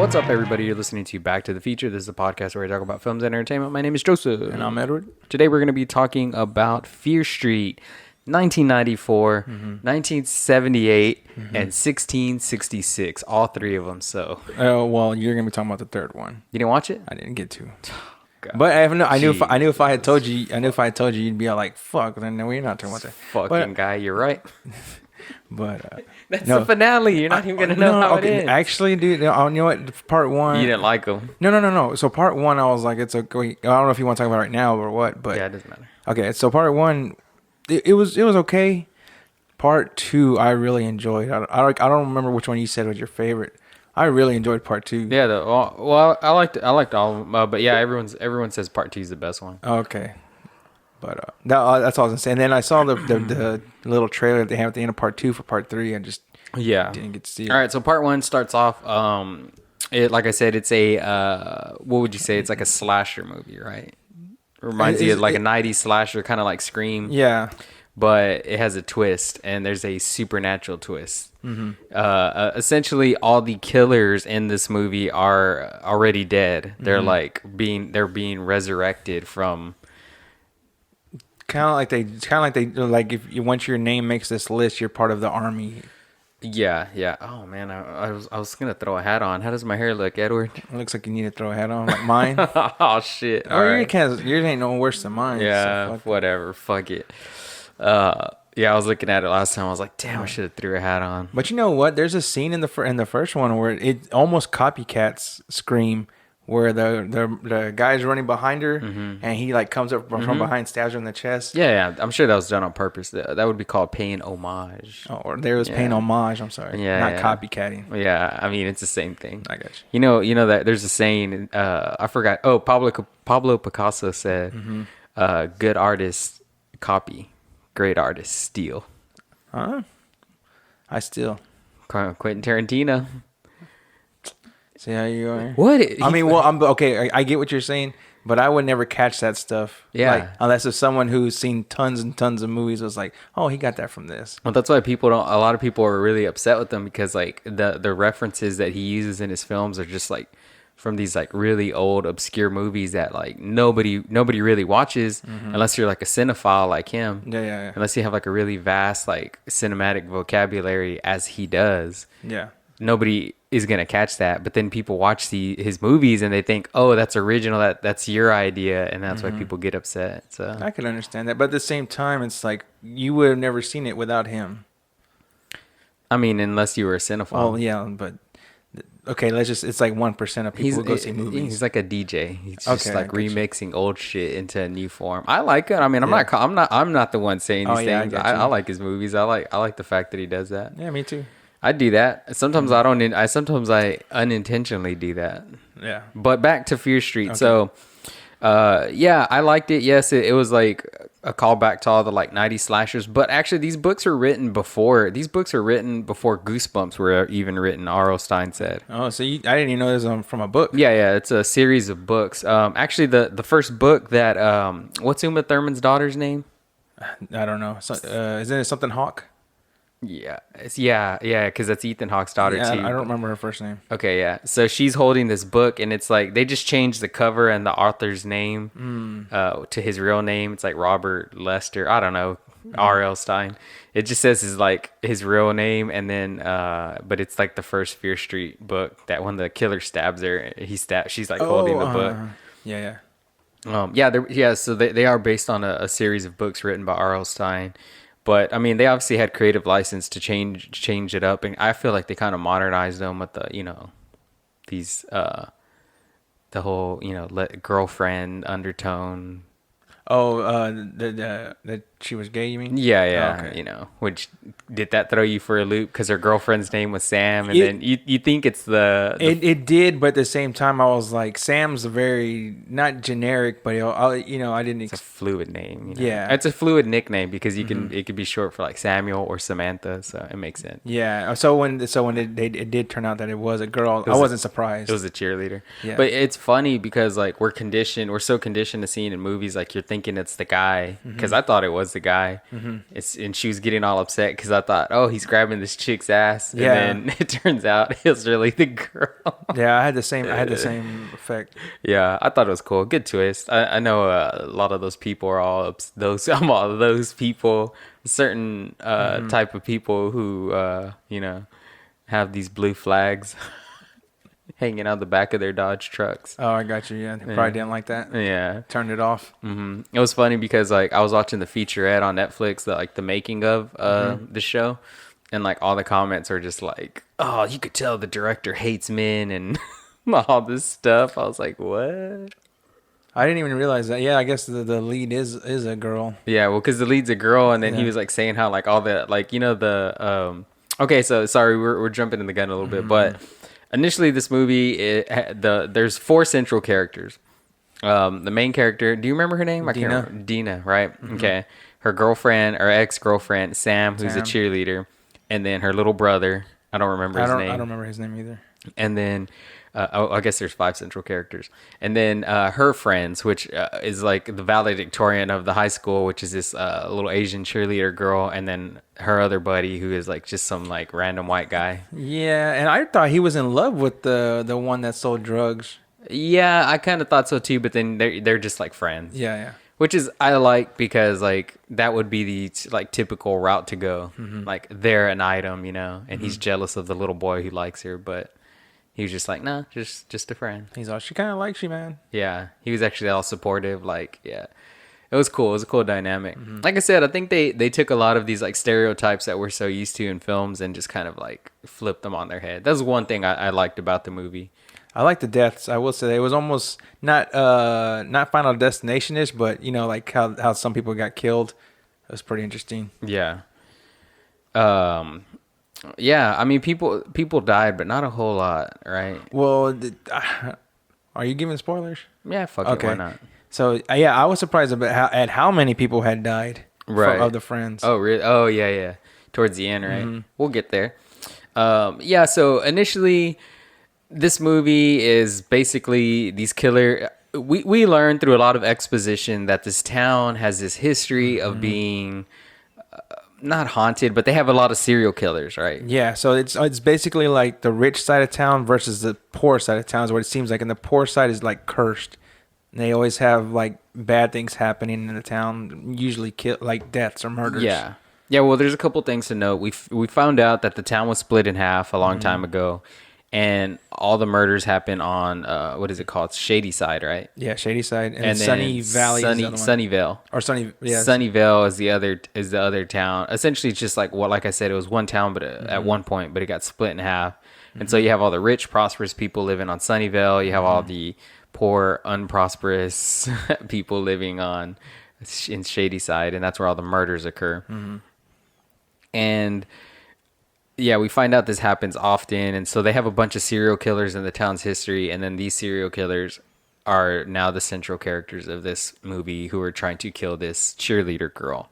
What's up, everybody? You're listening to Back to the Future. This is a podcast where I talk about films and entertainment. My name is Joseph. And I'm Edward. Today we're going to be talking about Fear Street, 1994, 1978, and 1666. All three of them. So, Well, you're gonna be talking about the third one. you didn't watch it? I didn't get to. God. But I knew if I had told you, you'd be all like, "Fuck." Then no, we're not talking about that. Fucking guy, you're right. But That's the finale. You're not even gonna know how it ends. Actually, dude, you know what? Part one. You didn't like him. No. So part one, I was like, it's okay. I don't know if you want to talk about it right now or what, but Yeah, it doesn't matter. okay. So part one, it was okay. Part two, I really enjoyed. I don't remember which one you said was your favorite. I really enjoyed part two. Yeah, well, I liked all of them, but yeah, everyone says part 2 is the best one. Okay. But that's all I was gonna say. And then I saw the little trailer that they have at the end of part 2 for part 3. I just didn't get to see it. All right, so part 1 starts off. Like I said, it's a what would you say? It's like a slasher movie, right? Reminds you of like a '90s slasher, kind of like Scream. Yeah. But it has a twist, and there's a supernatural twist. Essentially, all the killers in this movie are already dead. They're they're being resurrected from. Kind of like they if once your name makes this list, you're part of the army. Yeah. Oh man, I was gonna throw a hat on. How does my hair look, Edward? It looks like you need to throw a hat on, like mine. Oh shit! Yours ain't no worse than mine. Yeah, so whatever. Fuck it. Yeah, I was looking at it last time. I was like, damn, I should have threw a hat on. But you know what? There's a scene in the first one where it almost copycats Scream, where the guy's running behind her and he like comes up from behind, stabs her in the chest. Yeah, I'm sure that was done on purpose. That would be called paying homage. Oh, or there was paying homage. I'm sorry. Not copycatting. Yeah, I mean it's the same thing. I got you. You know that there's a saying. I forgot. Oh, Pablo Picasso said, "Good artists copy, great artists steal." Huh? I steal. Quentin Tarantino. See how you are? What? I mean, well, I'm okay. I get what you're saying, but I would never catch that stuff. Yeah. Like, unless it's someone who's seen tons and tons of movies was like, oh, he got that from this. Well, that's why a lot of people are really upset with him because like the references that he uses in his films are just like from these like really old obscure movies that like nobody really watches unless you're like a cinephile like him. Yeah. Unless you have like a really vast like cinematic vocabulary as he does. Yeah. Nobody is gonna catch that, but then people watch his movies and they think, oh, that's original, that's your idea, and that's why people get upset. So I can understand that, but at the same time, it's like you would have never seen it without him. I mean, unless you were a cinephile. Oh yeah, but okay, it's like 1% of people who go see movies. He's like a DJ. He's just remixing old shit into a new form. I like it. I mean, I'm not the one saying these things. I like his movies. I like the fact that he does that. Yeah, me too. I do that. Sometimes I don't. Sometimes I unintentionally do that. Yeah. But back to Fear Street. Okay. So, yeah, I liked it. Yes, it was like a callback to all the like 90s slashers. But actually, these books are written before. These books are written before Goosebumps were even written. R.L. Stine said. Oh, so I didn't even know this was from a book. Yeah, it's a series of books. Actually, the first book that what's Uma Thurman's daughter's name? I don't know. So, isn't it something Hawk? Yeah, because that's Ethan Hawke's daughter too. I don't remember her first name. Okay, yeah. So she's holding this book, and it's like they just changed the cover and the author's name to his real name. It's like Robert Lester. I don't know, R.L. Stine. It just says his real name, and then but it's like the first Fear Street book. That when the killer stabs her, she's like holding the book. Yeah. So they are based on a series of books written by R.L. Stine. But I mean, they obviously had creative license to change it up, and I feel like they kind of modernized them with the these the whole girlfriend undertone. Oh, that she was gay, you mean? Yeah. Oh, okay. Which did that throw you for a loop because her girlfriend's name was Sam, and then you think it's it did, but at the same time, I was like, Sam's a very not generic, but I didn't. It's a fluid name. Yeah, it's a fluid nickname because it could be short for like Samuel or Samantha, so it makes sense. Yeah. So when it did turn out that it was a girl, I wasn't surprised. It was a cheerleader. Yeah. But it's funny because like we're so conditioned to seeing in movies like you're thinking it's the guy because I thought it was was the guy. And she was getting all upset because I thought, oh, he's grabbing this chick's ass. And then it turns out it was really the girl. Yeah, I had the same effect. Yeah, I thought it was cool. Good twist. I know a lot of those people are all those people, certain type of people who have these blue flags hanging out the back of their Dodge trucks. Oh, I got you. Yeah, they probably didn't like that. Yeah, turned it off. It was funny because like I was watching the featurette on Netflix, the making of the show, and like all the comments are just like, oh, you could tell the director hates men and all this stuff. I was like, what? I didn't even realize that. Yeah, I guess the lead is a girl. Yeah, well, because the lead's a girl, and then he was like saying how like all the like okay, so sorry, we're jumping in the gun a little bit, but initially this movie there's 4 central characters. The main character, do you remember her name? I can't remember. Dina, right? Okay, her girlfriend or ex-girlfriend Sam, who's a cheerleader, and then her little brother. I don't remember his name. I don't remember his name either. And then I guess there's 5 central characters, and then her friends, which is like the valedictorian of the high school, which is this little Asian cheerleader girl, and then her other buddy who is like just some like random white guy. Yeah, and I thought he was in love with the one that sold drugs. Yeah, I kind of thought so too, but then they're just like friends. Yeah. Which is I like because like that would be the like typical route to go. Like they're an item, and he's jealous of the little boy who likes her, but he was just like, nah, just a friend. He's all, she kind of likes you, man. Yeah, he was actually all supportive. Like, yeah, it was cool. It was a cool dynamic. Like I said, I think they took a lot of these like stereotypes that we're so used to in films and just kind of like flipped them on their head. That was one thing I liked about the movie. I like the deaths. I will say it was almost not Final Destination-ish, but like how some people got killed. It was pretty interesting. Yeah. Yeah, I mean people died, but not a whole lot, right? Well, are you giving spoilers? Yeah, fuck it, why not? So I was surprised at how many people had died. Right. Of the friends. Oh really? Oh yeah. Towards the end, right? We'll get there. Yeah. So initially, this movie is basically these killer. We learn through a lot of exposition that this town has this history of being not haunted, but they have a lot of serial killers, right? Yeah. So it's basically like the rich side of town versus the poor side of town is what it seems like, and the poor side is like cursed. They always have like bad things happening in the town, usually like deaths or murders. Yeah. Well, there's a couple things to note. We found out that the town was split in half a long time ago. And all the murders happen on what is it called? Shady Side, right? Yeah, Shady Side, and Sunny Valley. Sunnyvale, or Sunny. Yeah, Sunnyvale is the other town. Essentially, it's just like I said, it was one town, but at one point, but it got split in half. And so you have all the rich, prosperous people living on Sunnyvale. You have all the poor, unprosperous people living in Shady Side, and that's where all the murders occur. And yeah, we find out this happens often, and so they have a bunch of serial killers in the town's history, and then these serial killers are now the central characters of this movie who are trying to kill this cheerleader girl.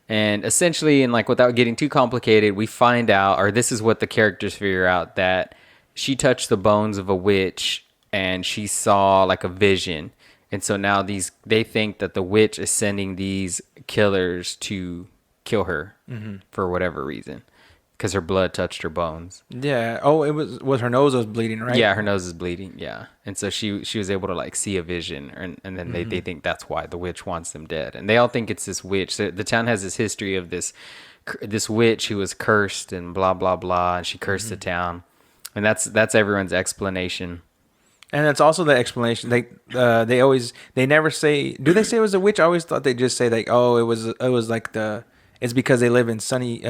And essentially, and like without getting too complicated, we find out, or this is what the characters figure out, that she touched the bones of a witch, and she saw like a vision. And so now they think that the witch is sending these killers to kill her for whatever reason. Because her blood touched her bones. Yeah. Oh, it was her nose was bleeding, right? Yeah, her nose is bleeding. Yeah, and so she was able to like see a vision, and then they think that's why the witch wants them dead, and they all think it's this witch. So the town has this history of this witch who was cursed and blah blah blah, and she cursed the town, and that's everyone's explanation. And that's also the explanation. They never say. Do they say it was a witch? I always thought they just say like, oh, it was like it's because they live in sunny.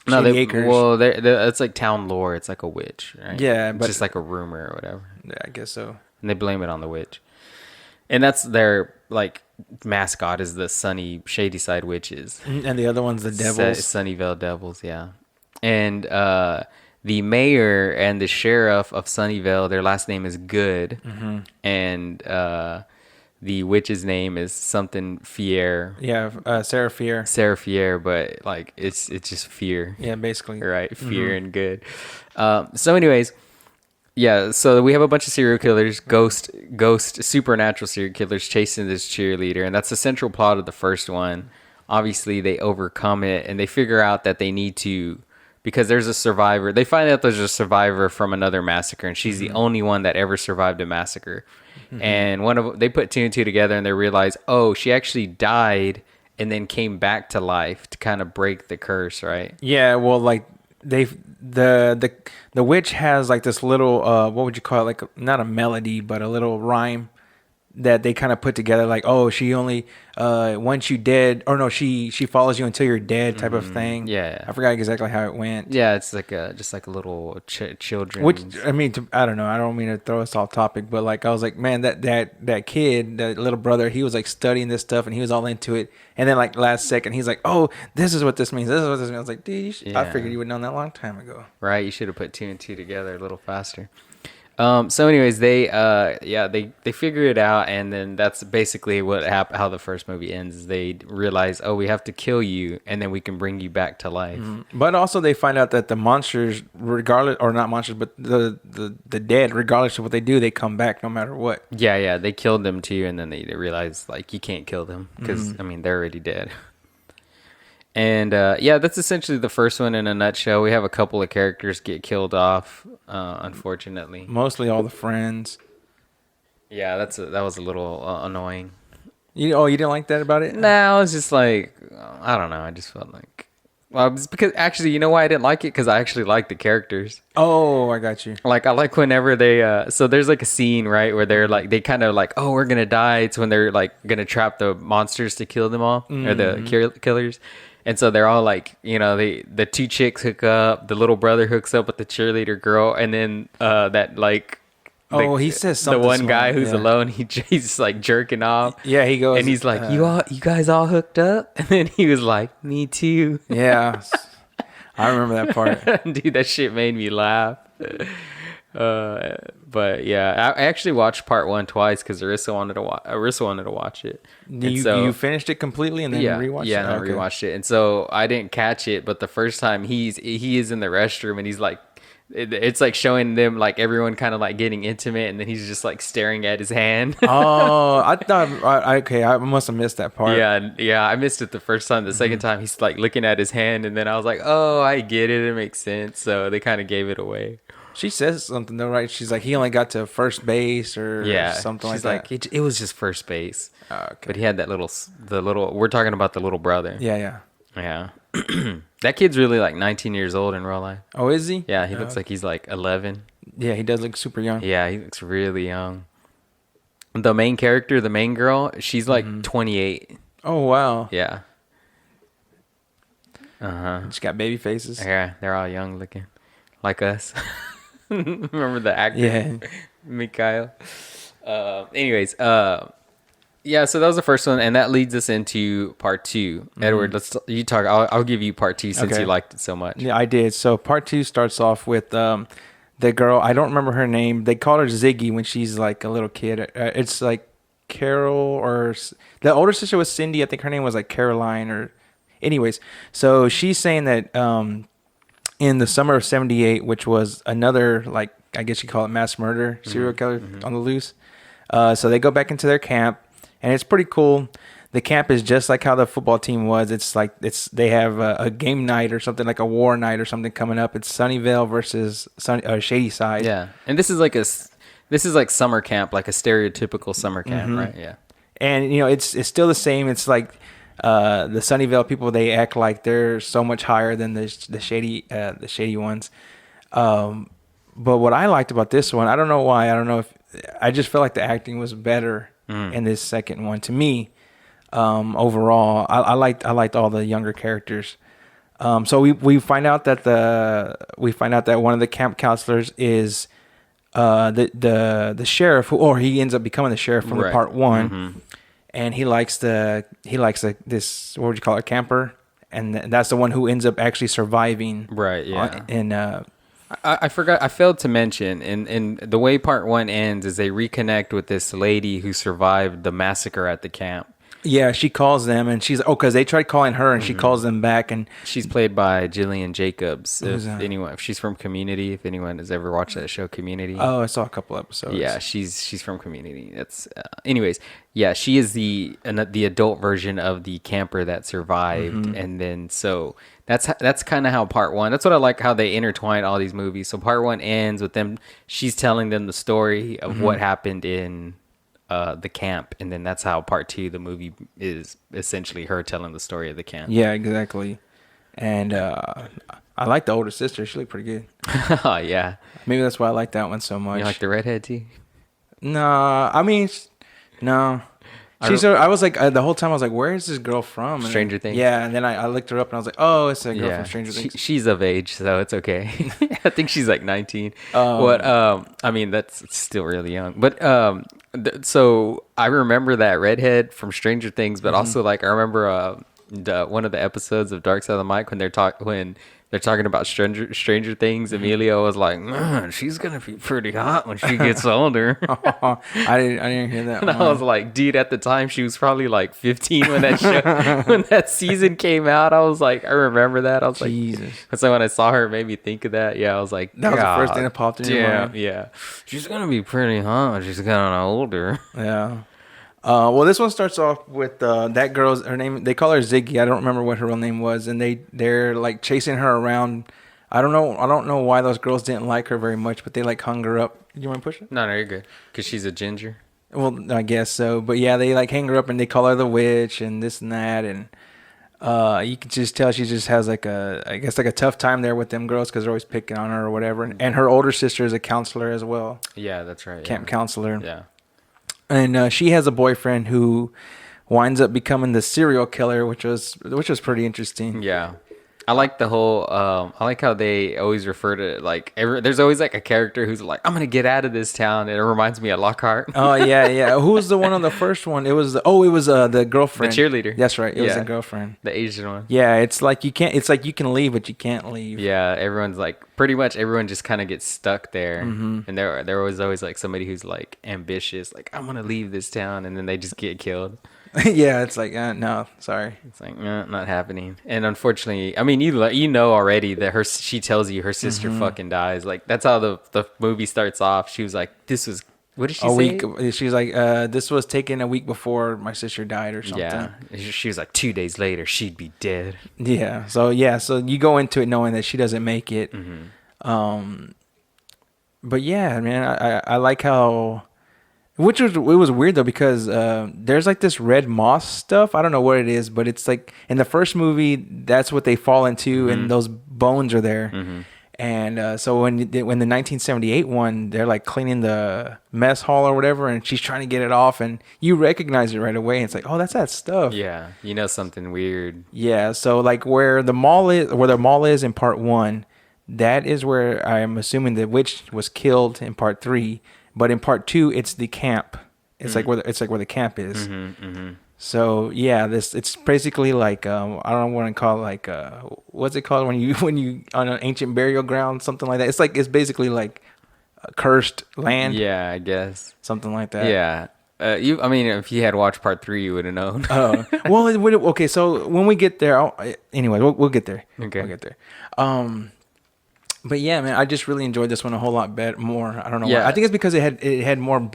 Acres. Well, it's like town lore. It's like a witch, right? Yeah, but it's just like a rumor or whatever. Yeah, I guess so. And they blame it on the witch, and that's their like mascot is the Sunny Shady Side Witches, and the other one's the Devils, Sunnyvale Devils. Yeah, and the mayor and the sheriff of Sunnyvale, their last name is Good, and the witch's name is something Fier. Yeah, Sarah Fier. Sarah Fier, but like it's just fear. Yeah, basically. Right, fear and good. So anyways, yeah, so we have a bunch of serial killers, ghost supernatural serial killers chasing this cheerleader, and that's the central plot of the first one. obviously they overcome it and they figure out that they need to, because there's a survivor. They find out there's a survivor from another massacre, and she's the only one that ever survived a massacre. And they put two and two together, and they realize, oh, she actually died and then came back to life to kind of break the curse, right? Yeah, well, like the witch has like this little what would you call it? Like not a melody, but a little rhyme that they kind of put together. Like, oh, she only once you dead, or no, she follows you until you're dead, type of thing. Yeah. I forgot exactly how it went. Yeah, it's like just like a little children. Which I mean, I don't know. I don't mean to throw us off topic, but like I was like, man, that kid, that little brother, he was like studying this stuff and he was all into it. And then like last second, he's like, oh, this is what this means. This is what this means. I was like, dude, I figured you would have known that a long time ago. Right, you should have put two and two together a little faster. So anyways, they figure it out, and then that's basically how the first movie ends. Is they realize, oh, we have to kill you, and then we can bring you back to life. But also they find out that the monsters, regardless, or not monsters, but the dead, regardless of what they do, they come back no matter what. Yeah, they killed them too, and then they realize like you can't kill them because I mean they're already dead. And that's essentially the first one in a nutshell. We have a couple of characters get killed off, unfortunately. Mostly all the friends. Yeah, that was a little annoying. You didn't like that about it? No, I was just like, I don't know. I just felt like, well, it's because actually, you know why I didn't like it? Because I actually like the characters. Oh, I got you. Like I like whenever they so there's like a scene, right, where they're like, they kind of like, oh, we're gonna die. It's when they're like gonna trap the monsters to kill them all, or the killers. And so they're all like, you know, the two chicks hook up, the little brother hooks up with the cheerleader girl, and then that like, he says something. The one guy who's alone, he's like jerking off. Yeah, he goes, and he's like, you guys all hooked up, and then he was like, me too. Yeah, I remember that part. Dude, that shit made me laugh. But yeah, I actually watched part one twice because Arissa wanted to watch it. You finished it completely and then rewatched it? Yeah, and I rewatched it. And so I didn't catch it, but the first time he is in the restroom and he's like, it's like showing them like everyone kind of like getting intimate, and then he's just like staring at his hand. Oh, I thought, I must have missed that part. Yeah, I missed it the first time. The second time he's like looking at his hand, and then I was like, oh, I get it. It makes sense. So they kind of gave it away. She says something though, right? She's like, he only got to first base or something like that. She's like, it was just first base. Oh, okay. But he had the little, we're talking about the little brother. Yeah. That kid's really like 19 years old in real life. Oh, is he? Yeah, he looks like he's like 11. Yeah, he does look super young. Yeah, he looks really young. The main character, the main girl, she's like 28. Oh, wow. Yeah. She's got baby faces. Yeah, they're all young looking. Like us. Remember the actor? Yeah. Mikhail. Anyways, yeah, so that was the first one, and that leads us into part two. Edward, you talk. I'll give you part two since you liked it so much. Yeah, I did. So part two starts off with the girl. I don't remember her name. They call her Ziggy when she's like a little kid. It's like Carol, or the older sister was Cindy. I think her name was like Caroline, or anyways. So she's saying that in the summer of '78, which was another, like, I guess you call it mass murder, serial killer on the loose. So they go back into their camp. And it's pretty cool. The camp is just like how the football team was. It's like they have a game night or something, like a war night or something coming up. It's Sunnyvale versus Shady Side. Yeah, and this is like summer camp, like a stereotypical summer camp, right? Yeah. And it's still the same. It's like the Sunnyvale people. They act like they're so much higher than the shady ones. But what I liked about this one, I don't know why. I don't know if I just felt like the acting was better in this second one to me. Overall, I liked all the younger characters. So we find out that one of the camp counselors is the sheriff, or he ends up becoming the sheriff from the part one, and he likes this, what would you call it, camper, and that's the one who ends up actually surviving. Right. Yeah. I forgot. I failed to mention, in the way part one ends is they reconnect with this lady who survived the massacre at the camp. Yeah, she calls them, and she's because they tried calling her, and she calls them back, and She's played by Jillian Jacobs. Who's that? If she's from Community, if anyone has ever watched that show, Community. I saw a couple episodes. Yeah, she's from Community. That's anyways. Yeah, she is the adult version of the camper that survived, and then so that's kind of how part one. That's what I like how they intertwine all these movies. So part one ends with them. She's telling them the story of what happened in the camp, and then that's how part two, the movie, is essentially her telling the story of the camp. Yeah, exactly. And I like the older sister. She looked pretty good. Oh yeah, Maybe that's why I like that one so much. you like the redhead too? No, I mean, no. I was like, the whole time I was like, where is this girl from? And Stranger Things. Yeah, and then I looked her up and I was like, oh, it's a girl from Stranger Things. She's of age, so it's okay. I think she's like 19. I mean, that's still really young. But so I remember that redhead from Stranger Things, but also like I remember one of the episodes of Dark Side of the Mic when they're talking about Stranger Things. Emilio was like, "Man, she's gonna be pretty hot when she gets older." I didn't hear that. And I was like, dude, at the time she was probably like 15 when that season came out. I was like, I remember that. I was Jesus. like, so when I saw her, it made me think of that. Yeah, I was like, That was the first thing that popped in your mind. Yeah, she's gonna be pretty hot when she's getting older. Yeah. Well, this one starts off with that girl's her name. They call her Ziggy. I don't remember what her real name was, and they're like chasing her around. I don't know why those girls didn't like her very much, but they like hung her up. You want to push it? No, you're good. Because she's a ginger. Well, I guess so. But yeah, they like hang her up and they call her the witch and this and that, and you can just tell she just has like a tough time there with them girls because they're always picking on her or whatever. And her older sister is a counselor as well. Yeah, that's right. Camp counselor. Yeah. And she has a boyfriend who winds up becoming the serial killer, which was pretty interesting. Yeah. I like the whole, I like how they always refer to it, like, there's always like a character who's like, I'm going to get out of this town. And it reminds me of Lockhart. Oh, yeah. Who was the one on the first one? It was the girlfriend. The cheerleader. That's right. It was the girlfriend. The Asian one. Yeah, it's like you can leave, but you can't leave. Yeah, everyone's like, pretty much everyone just kind of gets stuck there. And there was always like somebody who's like ambitious, like, I'm going to leave this town. And then they just get killed. Yeah, it's like, no, sorry. It's like, not happening. And unfortunately, I mean, you know already that she tells you her sister fucking dies. Like, that's how the movie starts off. She was like, what did she say? She's like, this was taken a week before my sister died or something. Yeah. She was like, 2 days later, she'd be dead. Yeah. So you go into it knowing that she doesn't make it. But yeah, man, I like how... it was weird though because there's like this red moss stuff. I don't know what it is, but it's like in the first movie that's what they fall into, and those bones are there. And so when the 1978 one, they're like cleaning the mess hall or whatever, and she's trying to get it off, and you recognize it right away. And it's like, oh, that's that stuff. Yeah, you know something weird. Yeah, so like where the mall is in part one, that is where I'm assuming the witch was killed in part three. But in part two, it's the camp. It's like where the camp is. So yeah, it's basically like I don't want to call it like what's it called when you on an ancient burial ground, something like that. It's basically like a cursed land. Yeah, I guess something like that. Yeah. I mean, if you had watched part three, you would have known. Well, okay. So when we get there, anyway, we'll get there. Okay, we'll get there. But yeah, man, I just really enjoyed this one a whole lot more. I don't know why. I think it's because it had more.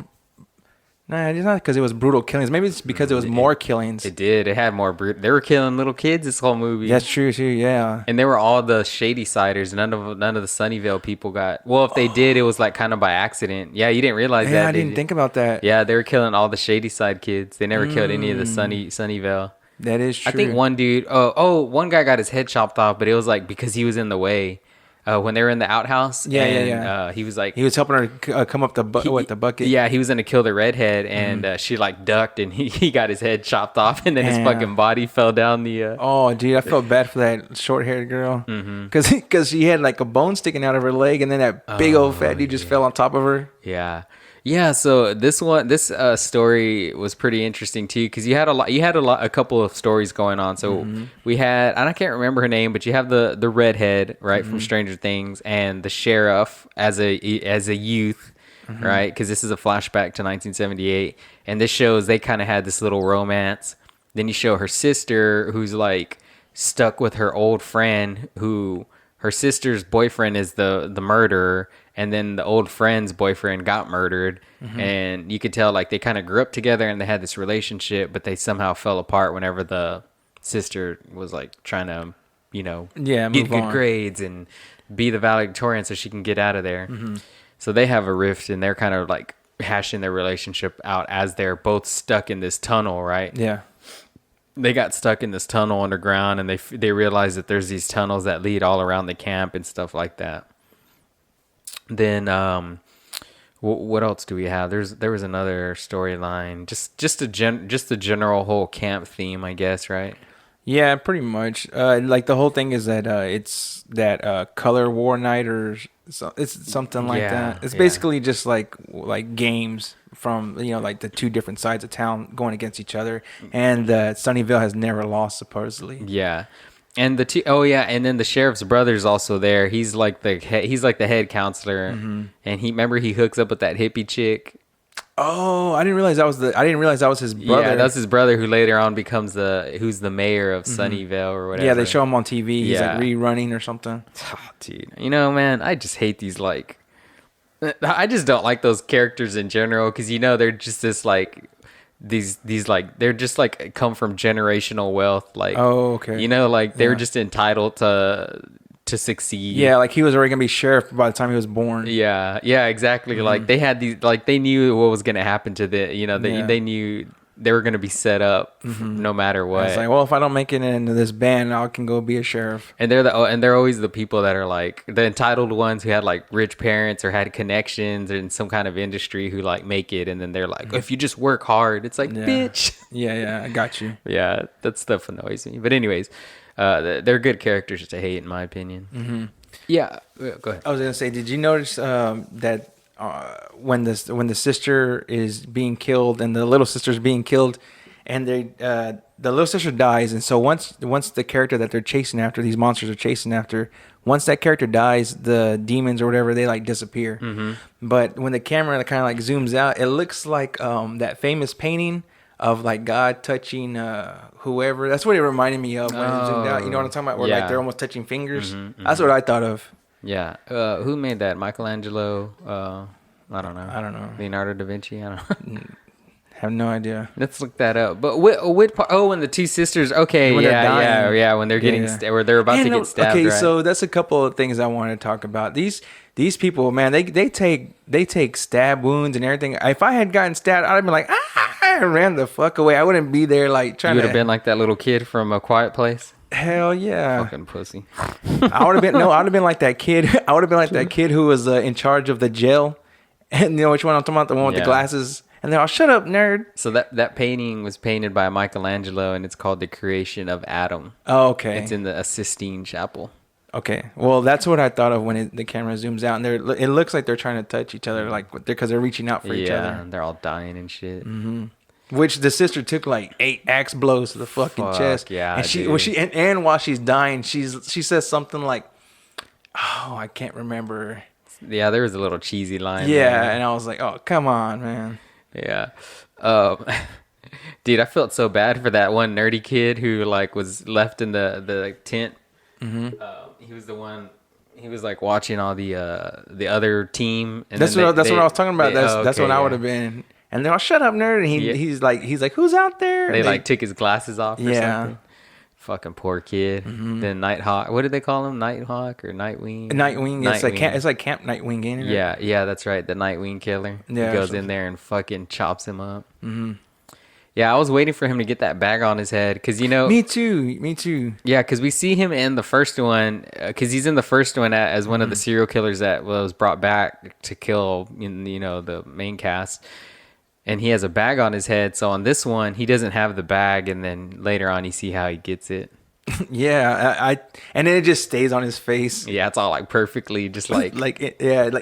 Nah, it's not because it was brutal killings. Maybe it's because it was more killings. It did. It had more brutal. They were killing little kids this whole movie. That's true too. Yeah. And they were all the shady siders. None of the Sunnyvale people got. Well, if they did, it was like kind of by accident. Yeah, you didn't realize that. Yeah, I didn't think about that. Yeah, they were killing all the shady side kids. They never killed any of the Sunnyvale. That is true. I think one dude. One guy got his head chopped off, but it was like because he was in the way. When they were in the outhouse, yeah. He was like, he was helping her come up the bucket. Yeah, he was gonna kill the redhead, and she like ducked, and he got his head chopped off, and then his fucking body fell down the. Oh, dude, I felt bad for that short-haired girl, because she had like a bone sticking out of her leg, and then that big old fat dude just fell on top of her. Yeah. So this story was pretty interesting too, because you had a couple of stories going on. So we had, and I can't remember her name, but you have the redhead, right, from Stranger Things, and the sheriff as a youth, right, because this is a flashback to 1978, and this shows they kind of had this little romance. Then you show her sister who's like stuck with her old friend who her sister's boyfriend is the murderer, and then the old friend's boyfriend got murdered. And you could tell like they kind of grew up together and they had this relationship, but they somehow fell apart whenever the sister was like trying to, get move good on. grades and be the valedictorian so she can get out of there. So they have a rift and they're kind of like hashing their relationship out as they're both stuck in this tunnel, right? Yeah. They got stuck in this tunnel underground, and they realize that there's these tunnels that lead all around the camp and stuff like that. Then what else do we have? There was another storyline, just the general whole camp theme, I guess, right? Yeah, pretty much. Like the whole thing is that it's that color war night or it's something like that. It's basically just like games from like the two different sides of town going against each other, and Sunnyvale has never lost supposedly. Yeah. And and then the sheriff's brother's also there. He's like the head counselor, and he hooks up with that hippie chick. Oh, I didn't realize that was his brother. Yeah, that's his brother who later on becomes who's the mayor of Sunnyvale or whatever. Yeah, they show him on TV. He's Yeah. like rerunning or something. Oh, dude, man, I just hate these I just don't like those characters in general because they're just this like these like they're just like come from generational wealth, like Oh, okay. they were just entitled to succeed. Yeah, like he was already gonna be sheriff by the time he was born. Yeah, exactly. Like they had these, like they knew what was gonna happen to they knew they were gonna be set up no matter what. It's like, well, if I don't make it into this band, I can go be a sheriff. And they're always the people that are like the entitled ones who had like rich parents or had connections in some kind of industry who like make it, and then they're like, if you just work hard, it's like, bitch. Yeah, I got you. Yeah, that stuff annoys me. But anyways, they're good characters to hate in my opinion. Yeah, go ahead. I was gonna say, did you notice that when the sister is being killed and the little sister's being killed, and the little sister dies, and so once the character that they're chasing after, these monsters are chasing after, once that character dies, the demons or whatever, they like disappear. But when the camera kind of like zooms out, it looks like that famous painting of like God touching whoever. That's what it reminded me of when it zoomed out. You know what I'm talking about? Where like they're almost touching fingers. That's what I thought of. Yeah. Who made that? Michelangelo? I don't know. Leonardo da Vinci? I don't know. Have no idea. Let's look that up. But what part? Oh, when the two sisters. Okay, when when they're getting where they're about to get stabbed. Okay, right? so that's a couple of things I want to talk about. These people, man, they take stab wounds and everything. If I had gotten stabbed, I'd have been like, I ran the fuck away. I wouldn't be there like trying. You would have been like that little kid from A Quiet Place. Hell yeah. Fucking pussy. I would have been like that kid. I would have been like that kid who was in charge of the jail. And you know which one I'm talking about? The one with the glasses. And they're all, shut up, nerd. So that painting was painted by Michelangelo, and it's called The Creation of Adam. Oh, okay. It's in the Sistine Chapel. Okay. Well, that's what I thought of when the camera zooms out. And it looks like they're trying to touch each other, like because they're reaching out for each other. Yeah, they're all dying and shit. Which the sister took like 8 axe blows to the fucking chest. Yeah, and while she's dying, she says something like, "Oh, I can't remember." Yeah, there was a little cheesy line. Yeah, there. and I was like, "Oh, come on, man." Yeah. Dude, I felt so bad for that one nerdy kid who like was left in the tent. He was the one. He was like watching all the other team. And that's what I was talking about. That's what I would have been. And they're all, shut up, nerd. And he's like, who's out there? They like took his glasses off or something. Fucking poor kid. Then Nighthawk. What did they call him? Nighthawk or Nightwing? Nightwing. It's like Camp Nightwing. Ain't it? Yeah, that's right. The Nightwing killer. Yeah, he goes in there and fucking chops him up. Yeah, I was waiting for him to get that bag on his head because Me too. Yeah, because we see him in the first one because he's in the first one as one of the serial killers that was brought back to kill the main cast. And he has a bag on his head. So on this one, he doesn't have the bag. And then later on, you see how he gets it. Yeah, and then it just stays on his face. Yeah, it's all like perfectly just like like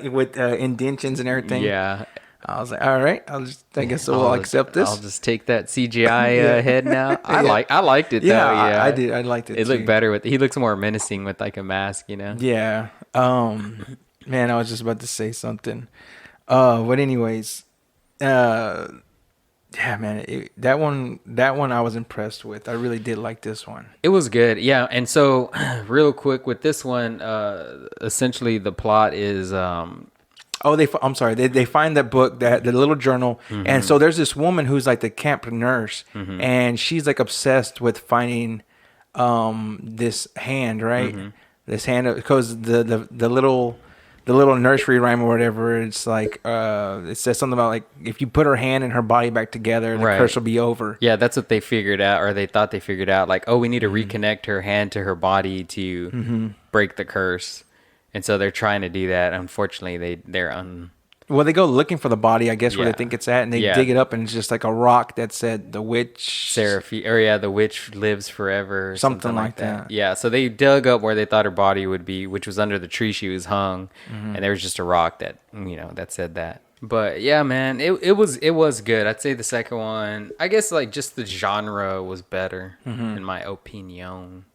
with indentions and everything. Yeah. I was like, all right, I guess we'll accept this. I'll just take that CGI head now. I liked it though. Yeah, I did. I liked it. It looked better he looks more menacing with like a mask, Yeah. Man, I was just about to say something. But anyways. Yeah, man, that one I was impressed with. I really did like this one. It was good, yeah. And so, real quick with this one, essentially the plot is, Oh, I'm sorry. They find that book, that the little journal, and so there's this woman who's like the camp nurse, and she's like obsessed with finding this hand, right? This hand, because the little nursery rhyme or whatever, it's like it says something about like if you put her hand and her body back together, the curse will be over. Yeah, that's what they figured out, or they thought they figured out. Like, oh, we need to reconnect her hand to her body to break the curse. And so they're trying to do that. Unfortunately, Well, they go looking for the body, I guess, where they think it's at, and they dig it up, and it's just like a rock that said the witch. the witch lives forever. Or something like that. Yeah, so they dug up where they thought her body would be, which was under the tree she was hung, and there was just a rock that that said that. But yeah, man, it was good. I'd say the second one, I guess, like just the genre was better in my opinion.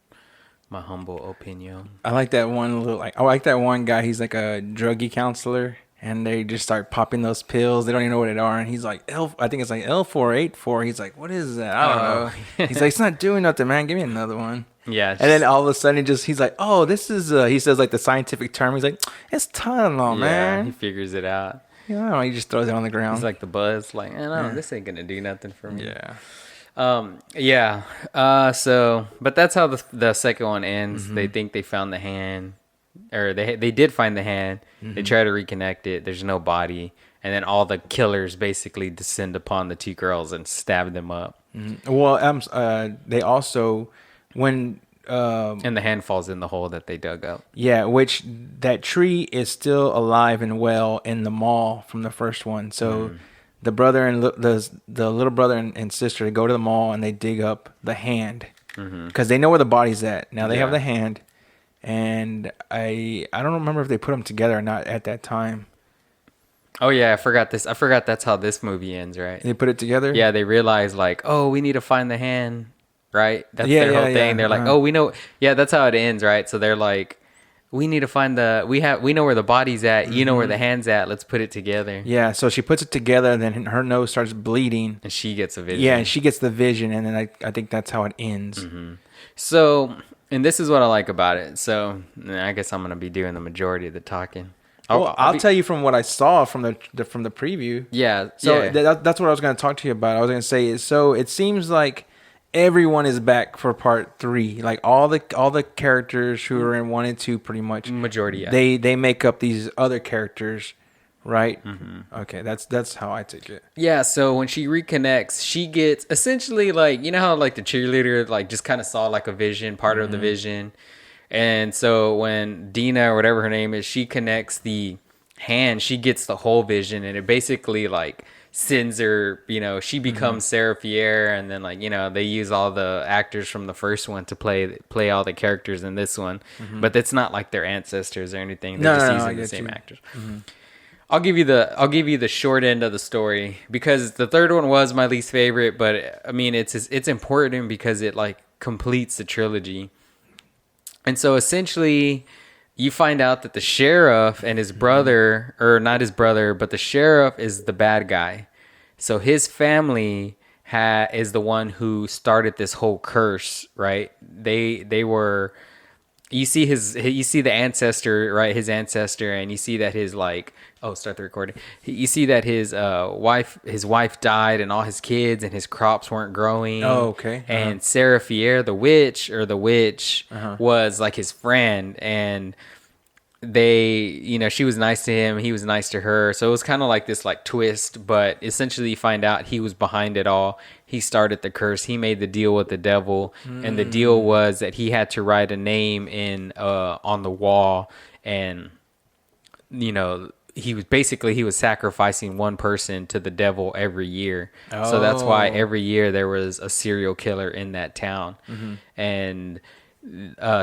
My humble opinion. I like that one I like that one guy. He's like a druggie counselor, and they just start popping those pills. They don't even know what it are, and he's like I think it's like L484. He's like, what is that? I don't know. He's like, it's not doing nothing, man. Give me another one. Yeah. And then all of a sudden, he's like, oh, this is. He says like the scientific term. He's like, it's Tylenol, man. He figures it out. Yeah, I don't know. He just throws it on the ground. He's like the buzz, like, no, this ain't gonna do nothing for me. Yeah. So, but that's how the second one ends. They think they found the hand, or they did find the hand. They try to reconnect it. There's no body, and then all the killers basically descend upon the two girls and stab them up. Well, they also when and the hand falls in the hole that they dug up. Yeah, which that tree is still alive and well in the mall from the first one. So. The brother and the little brother and sister go to the mall and they dig up the hand because they know where the body's at. Now they have the hand, and I don't remember if they put them together or not at that time. Oh yeah, I forgot this. I forgot that's how this movie ends, right? They put it together. Yeah, they realize like, oh, we need to find the hand, right? That's their whole thing. They're like, oh, we know. Yeah, that's how it ends, right? So they're like, we need to find we know where the body's at. You know where the hand's at. Let's put it together. Yeah. So she puts it together, and then her nose starts bleeding, and she gets a vision. Yeah, and she gets the vision, and then I think that's how it ends. So, and this is what I like about it. So, I guess I'm gonna be doing the majority of the talking. I'll tell you from what I saw from the preview. Yeah. So that's what I was going to talk to you about. I was going to say, so it seems like everyone is back for part 3. Like all the characters who are in 1 and 2, pretty much majority. Yeah. They make up these other characters, right? Okay, that's how I take it. Yeah. So when she reconnects, she gets essentially like, you know how like the cheerleader like just kind of saw like a vision, part of the vision. And so when Dina or whatever her name is, she connects the hand, she gets the whole vision, and it basically like sends her, she becomes Sarah Fier, and then like, they use all the actors from the first one to play all the characters in this one. But it's not like their ancestors or anything. They're just using the same actors. I'll give you the short end of the story because the third one was my least favorite, but I mean it's important because it like completes the trilogy. And so essentially, you find out that the sheriff and his brother, or not his brother, but the sheriff is the bad guy. So his family is the one who started this whole curse, right? They were. You see the ancestor, right? His ancestor, and you see that his like. Oh, start the recording. You see that his wife died, and all his kids and his crops weren't growing. Oh, okay. And Sarah Fier, the witch, was like his friend, and they, she was nice to him, he was nice to her. So it was kind of like this like twist, but essentially you find out he was behind it all. He started the curse. He made the deal with the devil, and the deal was that he had to write a name on the wall, and he was sacrificing one person to the devil every year. So that's why every year there was a serial killer in that town. And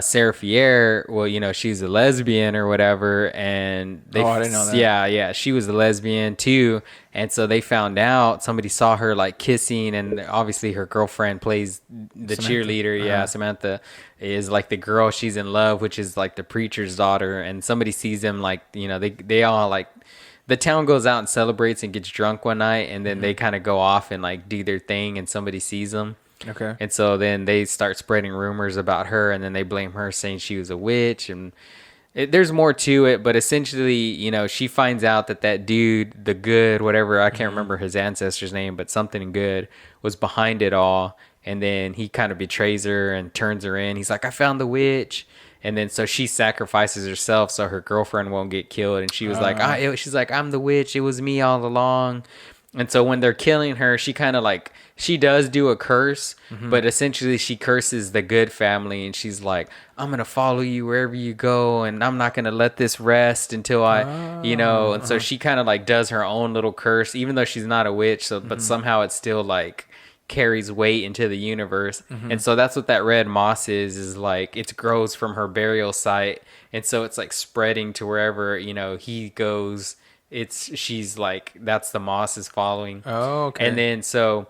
Sarah Fier, well, she's a lesbian or whatever, and I didn't know that. Yeah, she was a lesbian too, and so they found out. Somebody saw her like kissing, and obviously her girlfriend plays the cheerleader. Samantha is like the girl she's in love, which is like the preacher's daughter, and somebody sees them like they all like the town goes out and celebrates and gets drunk one night, and then they kind of go off and like do their thing, and somebody sees them. Okay. And so then they start spreading rumors about her, and then they blame her, saying she was a witch. And there's more to it, but essentially, you know, she finds out that that dude, the good, whatever, I can't remember his ancestor's name, but something good, was behind it all. And then he kind of betrays her and turns her in. He's like, I found the witch. And then so she sacrifices herself so her girlfriend won't get killed. And she was she's like, I'm the witch. It was me all along. And so when they're killing her, she kind of like, she does do a curse, but essentially she curses the good family. And she's like, I'm going to follow you wherever you go. And I'm not going to let this rest until you know. And so she kind of like does her own little curse, even though she's not a witch. So, but somehow it's still like carries weight into the universe. And so that's what that red moss is like, it grows from her burial site. And so it's like spreading to wherever, you know, he goes. She's like, that's the moss is following. Oh, okay. And then so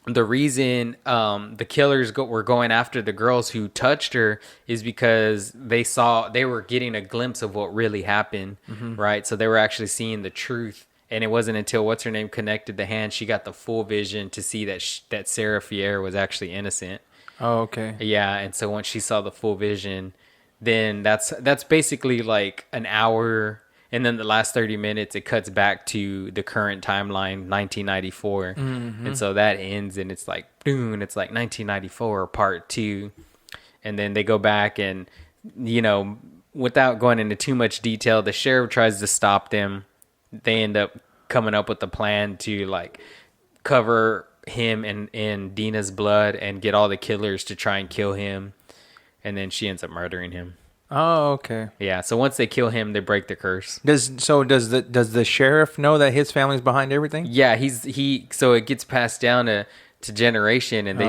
the reason the killers were going after the girls who touched her is because they were getting a glimpse of what really happened, right? So they were actually seeing the truth. And it wasn't until what's her name connected the hand, she got the full vision to see that Sarah Fier was actually innocent. Oh, okay. Yeah, and so once she saw the full vision, then that's basically like an hour. And then the last 30 minutes, it cuts back to the current timeline, 1994. And so that ends, and it's like, boom, it's like 1994 part 2. And then they go back and, you know, without going into too much detail, the sheriff tries to stop them. They end up coming up with a plan to, like, cover him in Dina's blood and get all the killers to try and kill him. And then she ends up murdering him. Oh, okay. Yeah, so once they kill him, they break the curse. Does the sheriff know that his family's behind everything? Yeah, so it gets passed down to generation, and they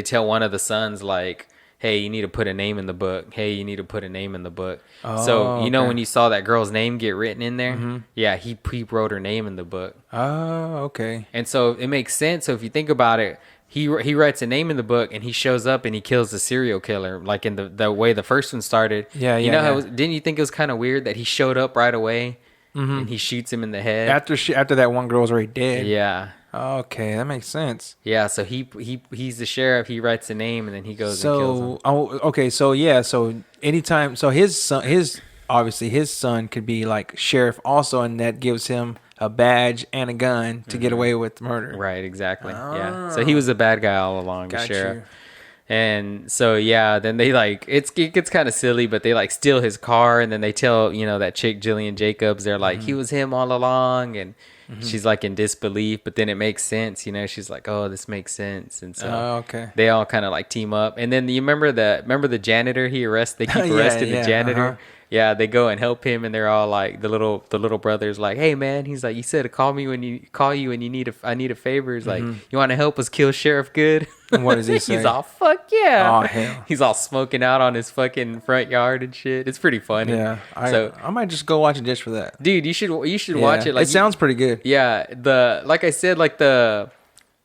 tell one of the sons, like, hey, you need to put a name in the book. Hey, you need to put a name in the book. Oh, so you know okay. when you saw that girl's name get written in there? Yeah, he wrote her name in the book. Oh, okay. And so it makes sense. So if you think about it, he writes a name in the book, and he shows up and he kills the serial killer, like in the way the first one started. Yeah, you know how didn't you think it was kind of weird that he showed up right away and he shoots him in the head after that one girl was already dead? Yeah. Okay, that makes sense. Yeah, so he's the sheriff. He writes a name, and then he goes and kills him. Oh, okay. So yeah, so anytime, so his son could be like sheriff also, and that gives him a badge and a gun to get away with murder. Right, exactly. Yeah. So he was a bad guy all along, the sheriff. You. And so yeah, then they like it gets kind of silly, but they like steal his car, and then they tell, you know, that chick Jillian Jacobs, they're like, he was him all along, and she's like in disbelief, but then it makes sense, you know. She's like, oh, this makes sense. And so they all kind of like team up. And then you remember the janitor they keep arresting the janitor. Yeah, they go and help him, and they're all like, the little brother's like, hey man, he's like, you said to call you when I need a favor. He's like, you want to help us kill Sheriff Good? And what does he say? He's all, fuck yeah. Oh hell. He's all smoking out on his fucking front yard and shit. It's pretty funny. Yeah, I might just go watch it just for that. Dude, you should watch it. Like, it sounds pretty good. Yeah, like I said, like the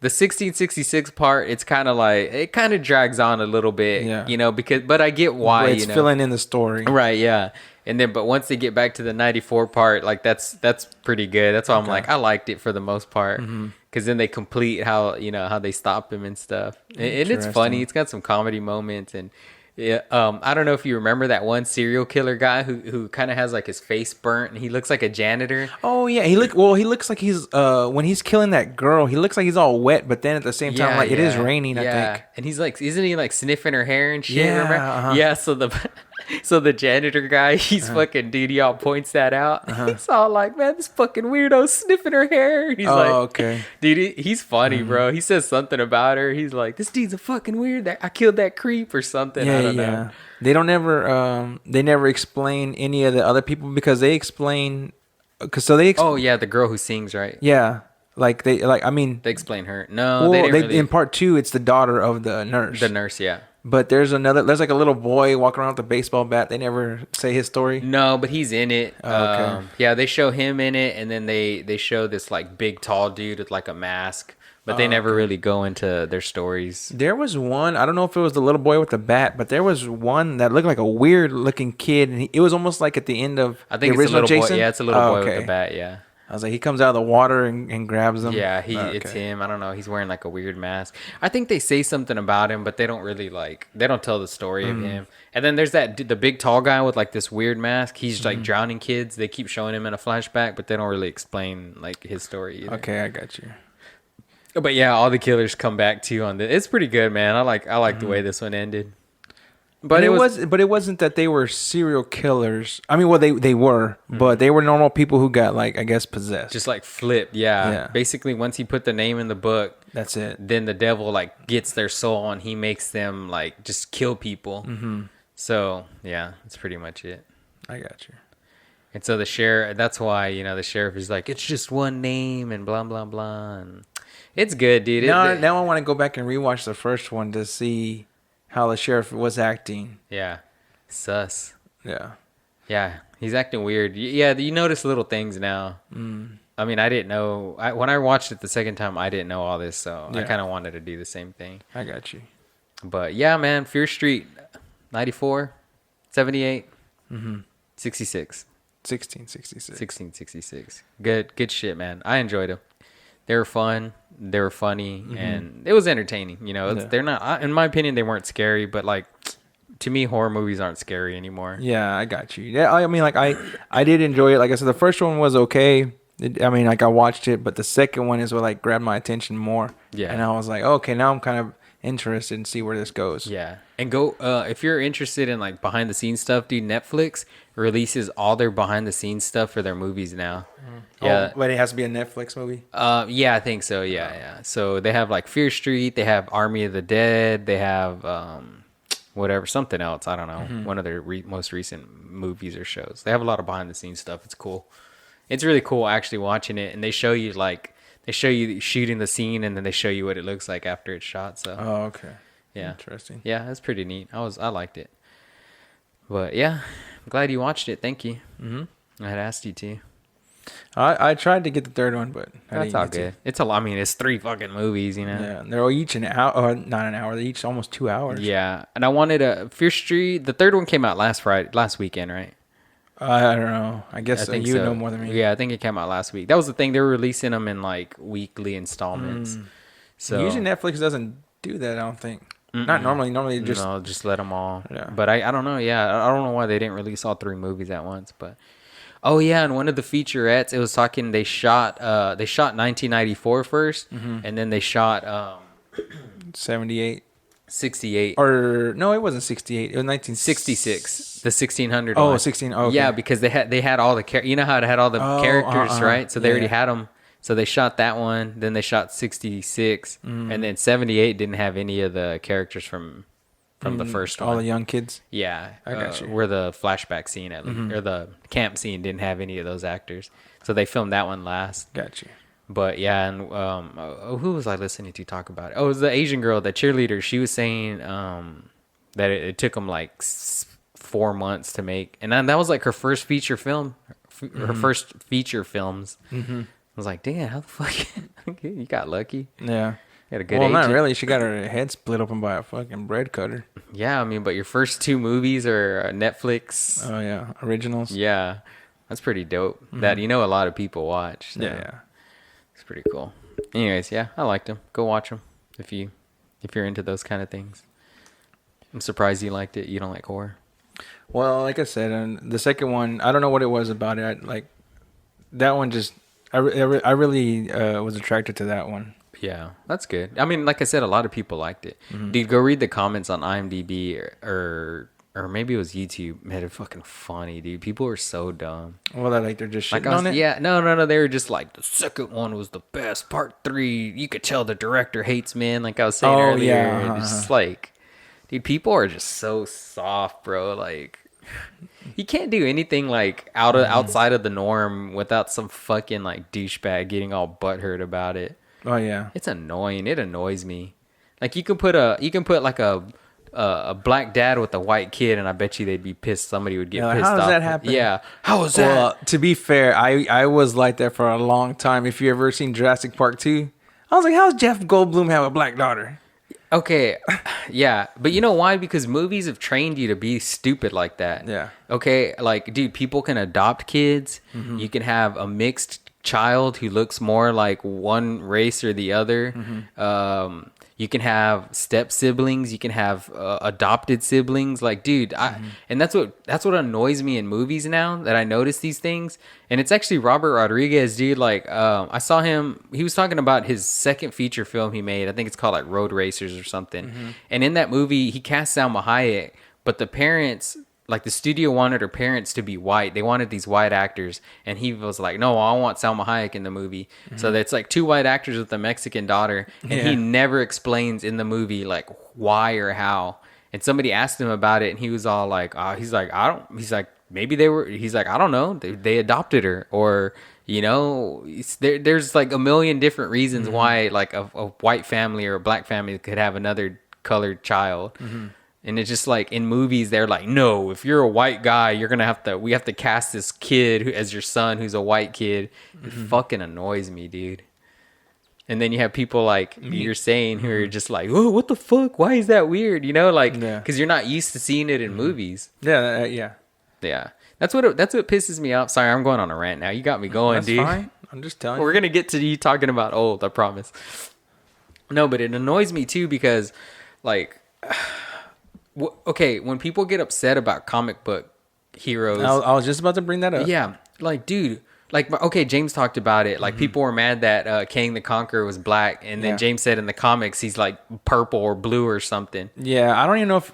1666 part, it's kind of like, it kind of drags on a little bit, you know, but I get why, it's filling in the story. Right, yeah. And then, but once they get back to the 94 part, like that's pretty good. That's why I'm like, I liked it for the most part. Because then they complete how they stop him and stuff. And it's funny. It's got some comedy moments. And yeah, I don't know if you remember that one serial killer guy who kind of has like his face burnt, and he looks like a janitor. Oh yeah, he looks like he's when he's killing that girl, he looks like he's all wet, but then at the same time, like it is raining. I think. And he's like, isn't he like sniffing her hair and shit? Yeah, remember? Yeah. So the janitor guy, he's fucking dude. He all points that out. He's all like, man, this fucking weirdo sniffing her hair. And he's like, okay, dude, he's funny, bro. He says something about her. He's like, this dude's a fucking weird. I killed that creep or something. Yeah, I don't know. They don't they never explain any of the other people, because they explain, oh yeah, the girl who sings, right? Yeah. They explain her. No, well, in part 2, it's the daughter of the nurse. The nurse, yeah. But there's like a little boy walking around with a baseball bat. They never say his story. No, but he's in it. Oh, okay. Yeah, they show him in it, and then they show this like big tall dude with like a mask. but they never really go into their stories. There was one, I don't know if it was the little boy with the bat, but there was one that looked like a weird looking kid, and it was almost like at the end of I think the it's a original little Jason. boy. Yeah, it's a little boy with the bat. Yeah. I was like, he comes out of the water and grabs them. Yeah, it's him. I don't know. He's wearing like a weird mask. I think they say something about him, but they don't really they don't tell the story of him. And then there's the big tall guy with like this weird mask. He's like drowning kids. They keep showing him in a flashback, but they don't really explain like his story either. Okay, I got you. But yeah, all the killers come back to you on this. It's pretty good, man. I like the way this one ended. But it wasn't that they were serial killers. I mean, well, they were, but they were normal people who got like, I guess, possessed. Just like flipped, yeah. Basically, once he put the name in the book, that's it. Then the devil like gets their soul and he makes them like just kill people. So yeah, that's pretty much it. I got you. And so the sheriff, that's why the sheriff is like, it's just one name and blah blah blah. And it's good, dude. Now I want to go back and rewatch the first one to see how the sheriff was acting. Yeah. Sus. Yeah. Yeah. He's acting weird. Yeah, you notice little things now. I mean, I didn't know. When I watched it the second time, I didn't know all this, so I kind of wanted to do the same thing. I got you. But yeah, man, Fear Street, 94, 78, 66. 1666. Good shit, man. I enjoyed them. They were fun. They were funny, and it was entertaining. They're not, in my opinion, they weren't scary, but like to me, horror movies aren't scary anymore. Yeah, I got you. Yeah, I mean, like I did enjoy it. Like I said, the first one was okay. I mean, like I watched it, but the second one is what like grabbed my attention more. Yeah, and I was like, okay, now I'm kind of interested and see where this goes. Yeah, and go if you're interested in like behind the scenes stuff, dude. Netflix releases all their behind the scenes stuff for their movies now. Yeah, but it has to be a Netflix movie. Yeah, I think so. Yeah. So they have like Fear Street, they have Army of the Dead, they have whatever, something else. I don't know. One of their most recent movies or shows. They have a lot of behind the scenes stuff. It's cool. It's really cool actually watching it, and they show you shooting the scene, and then they show you what it looks like after it's shot. So. Oh, okay. Yeah. Interesting. Yeah, that's pretty neat. I liked it. But yeah, I'm glad you watched it. Thank you. I had asked you to. I tried to get the third one, but that's all good. It's I mean, it's 3 fucking movies, Yeah, they're each an hour, or not an hour. They're each almost 2 hours. Yeah, and I wanted Fear Street. The third one came out last weekend, right? I don't know. I guess you know more than me. Yeah, I think it came out last week. That was the thing. They were releasing them in like weekly installments. So usually Netflix doesn't do that. I don't think. Not normally. Normally, just let them all. Yeah. But I don't know. Yeah, I don't know why they didn't release all 3 movies at once. But oh yeah, and one of the featurettes, it was talking. They shot 1994 first, and then they shot 78. 68. Or no, it wasn't 68. It was 1966. The 1600. Oh, 16. Okay. Yeah, because they had all the you know how it had all the characters, right? So they already had them. So they shot that one, then they shot 66, and then 78 didn't have any of the characters from the first one. All the young kids? Yeah. I got you. Where the flashback scene, or the camp scene, didn't have any of those actors. So they filmed that one last. Got you. But yeah, and who was I listening to talk about it? Oh, it was the Asian girl, the cheerleader. She was saying that it took them like 4 months to make. And that was like her first feature film, her first feature films. I was like, damn, how the fuck? You got lucky. Yeah. You had a good Well, agent. not really. She got her head split open by a fucking bread cutter. Yeah, I mean, but your first 2 movies are Netflix. Oh, yeah. Originals. Yeah. That's pretty dope. That, a lot of people watch. So Yeah. It's pretty cool. Anyways, yeah, I liked them. Go watch them if you're into those kind of things. I'm surprised you liked it. You don't like horror. Well, like I said, the second one, I don't know what it was about it. That one just, I really was attracted to that one. Yeah, that's good. I mean, like I said, a lot of people liked it. Dude, go read the comments on IMDb or maybe it was YouTube. Man, it's fucking funny, dude. People were so dumb. Well, they're just shitting on it? Yeah, no. They were just like, the second one was the best. Part 3, you could tell the director hates men, like I was saying earlier. Yeah. It's just like, dude, people are just so soft, bro. Like, you can't do anything like outside of the norm without some fucking like douchebag getting all butthurt about it. Oh yeah, it's annoying. It annoys me. Like you can put like a black dad with a white kid, and I bet you they'd be pissed. Somebody would get pissed off. How does that happen? Yeah, how is that? Well, to be fair, I was like that for a long time. If you ever seen Jurassic Park 2, I was like, how's Jeff Goldblum have a black daughter? Okay, yeah, but you know why? Because movies have trained you to be stupid like that. Yeah. Okay, like, dude, people can adopt kids. You can have a mixed child who looks more like one race or the other. You can have step siblings. You can have adopted siblings. Like, dude, and that's what annoys me in movies now, that I notice these things. And it's actually Robert Rodriguez, dude. Like, I saw him. He was talking about his second feature film he made. I think it's called like Road Racers or something. And in that movie, he cast Salma Hayek, but the parents, like the studio wanted her parents to be white. They wanted these white actors, and he was like, "No, I want Salma Hayek in the movie." So that's like two white actors with a Mexican daughter, and he never explains in the movie like why or how. And somebody asked him about it, and he was all like, "He's like, I don't." He's like, "Maybe they were." He's like, "I don't know. They adopted her, or you know, there's like a million different reasons why like a white family or a black family could have another colored child." And it's just like in movies, they're like, no, if you're a white guy, we have to cast this kid as your son who's a white kid. It fucking annoys me, dude. And then you have people like you're saying who are just like, oh, what the fuck? Why is that weird? You know, like, because you're not used to seeing it in movies. Yeah. That's what pisses me off. Sorry, I'm going on a rant now. You got me going, dude. Fine. I'm just telling you. We're going to get to you talking about old, I promise. No, but it annoys me too because, like... Okay, when people get upset about comic book heroes, I was just about to bring that up. Yeah, like, dude, like, okay, James talked about it. Like, people were mad that Kang the Conqueror was black, and then James said in the comics he's like purple or blue or something. Yeah, I don't even know if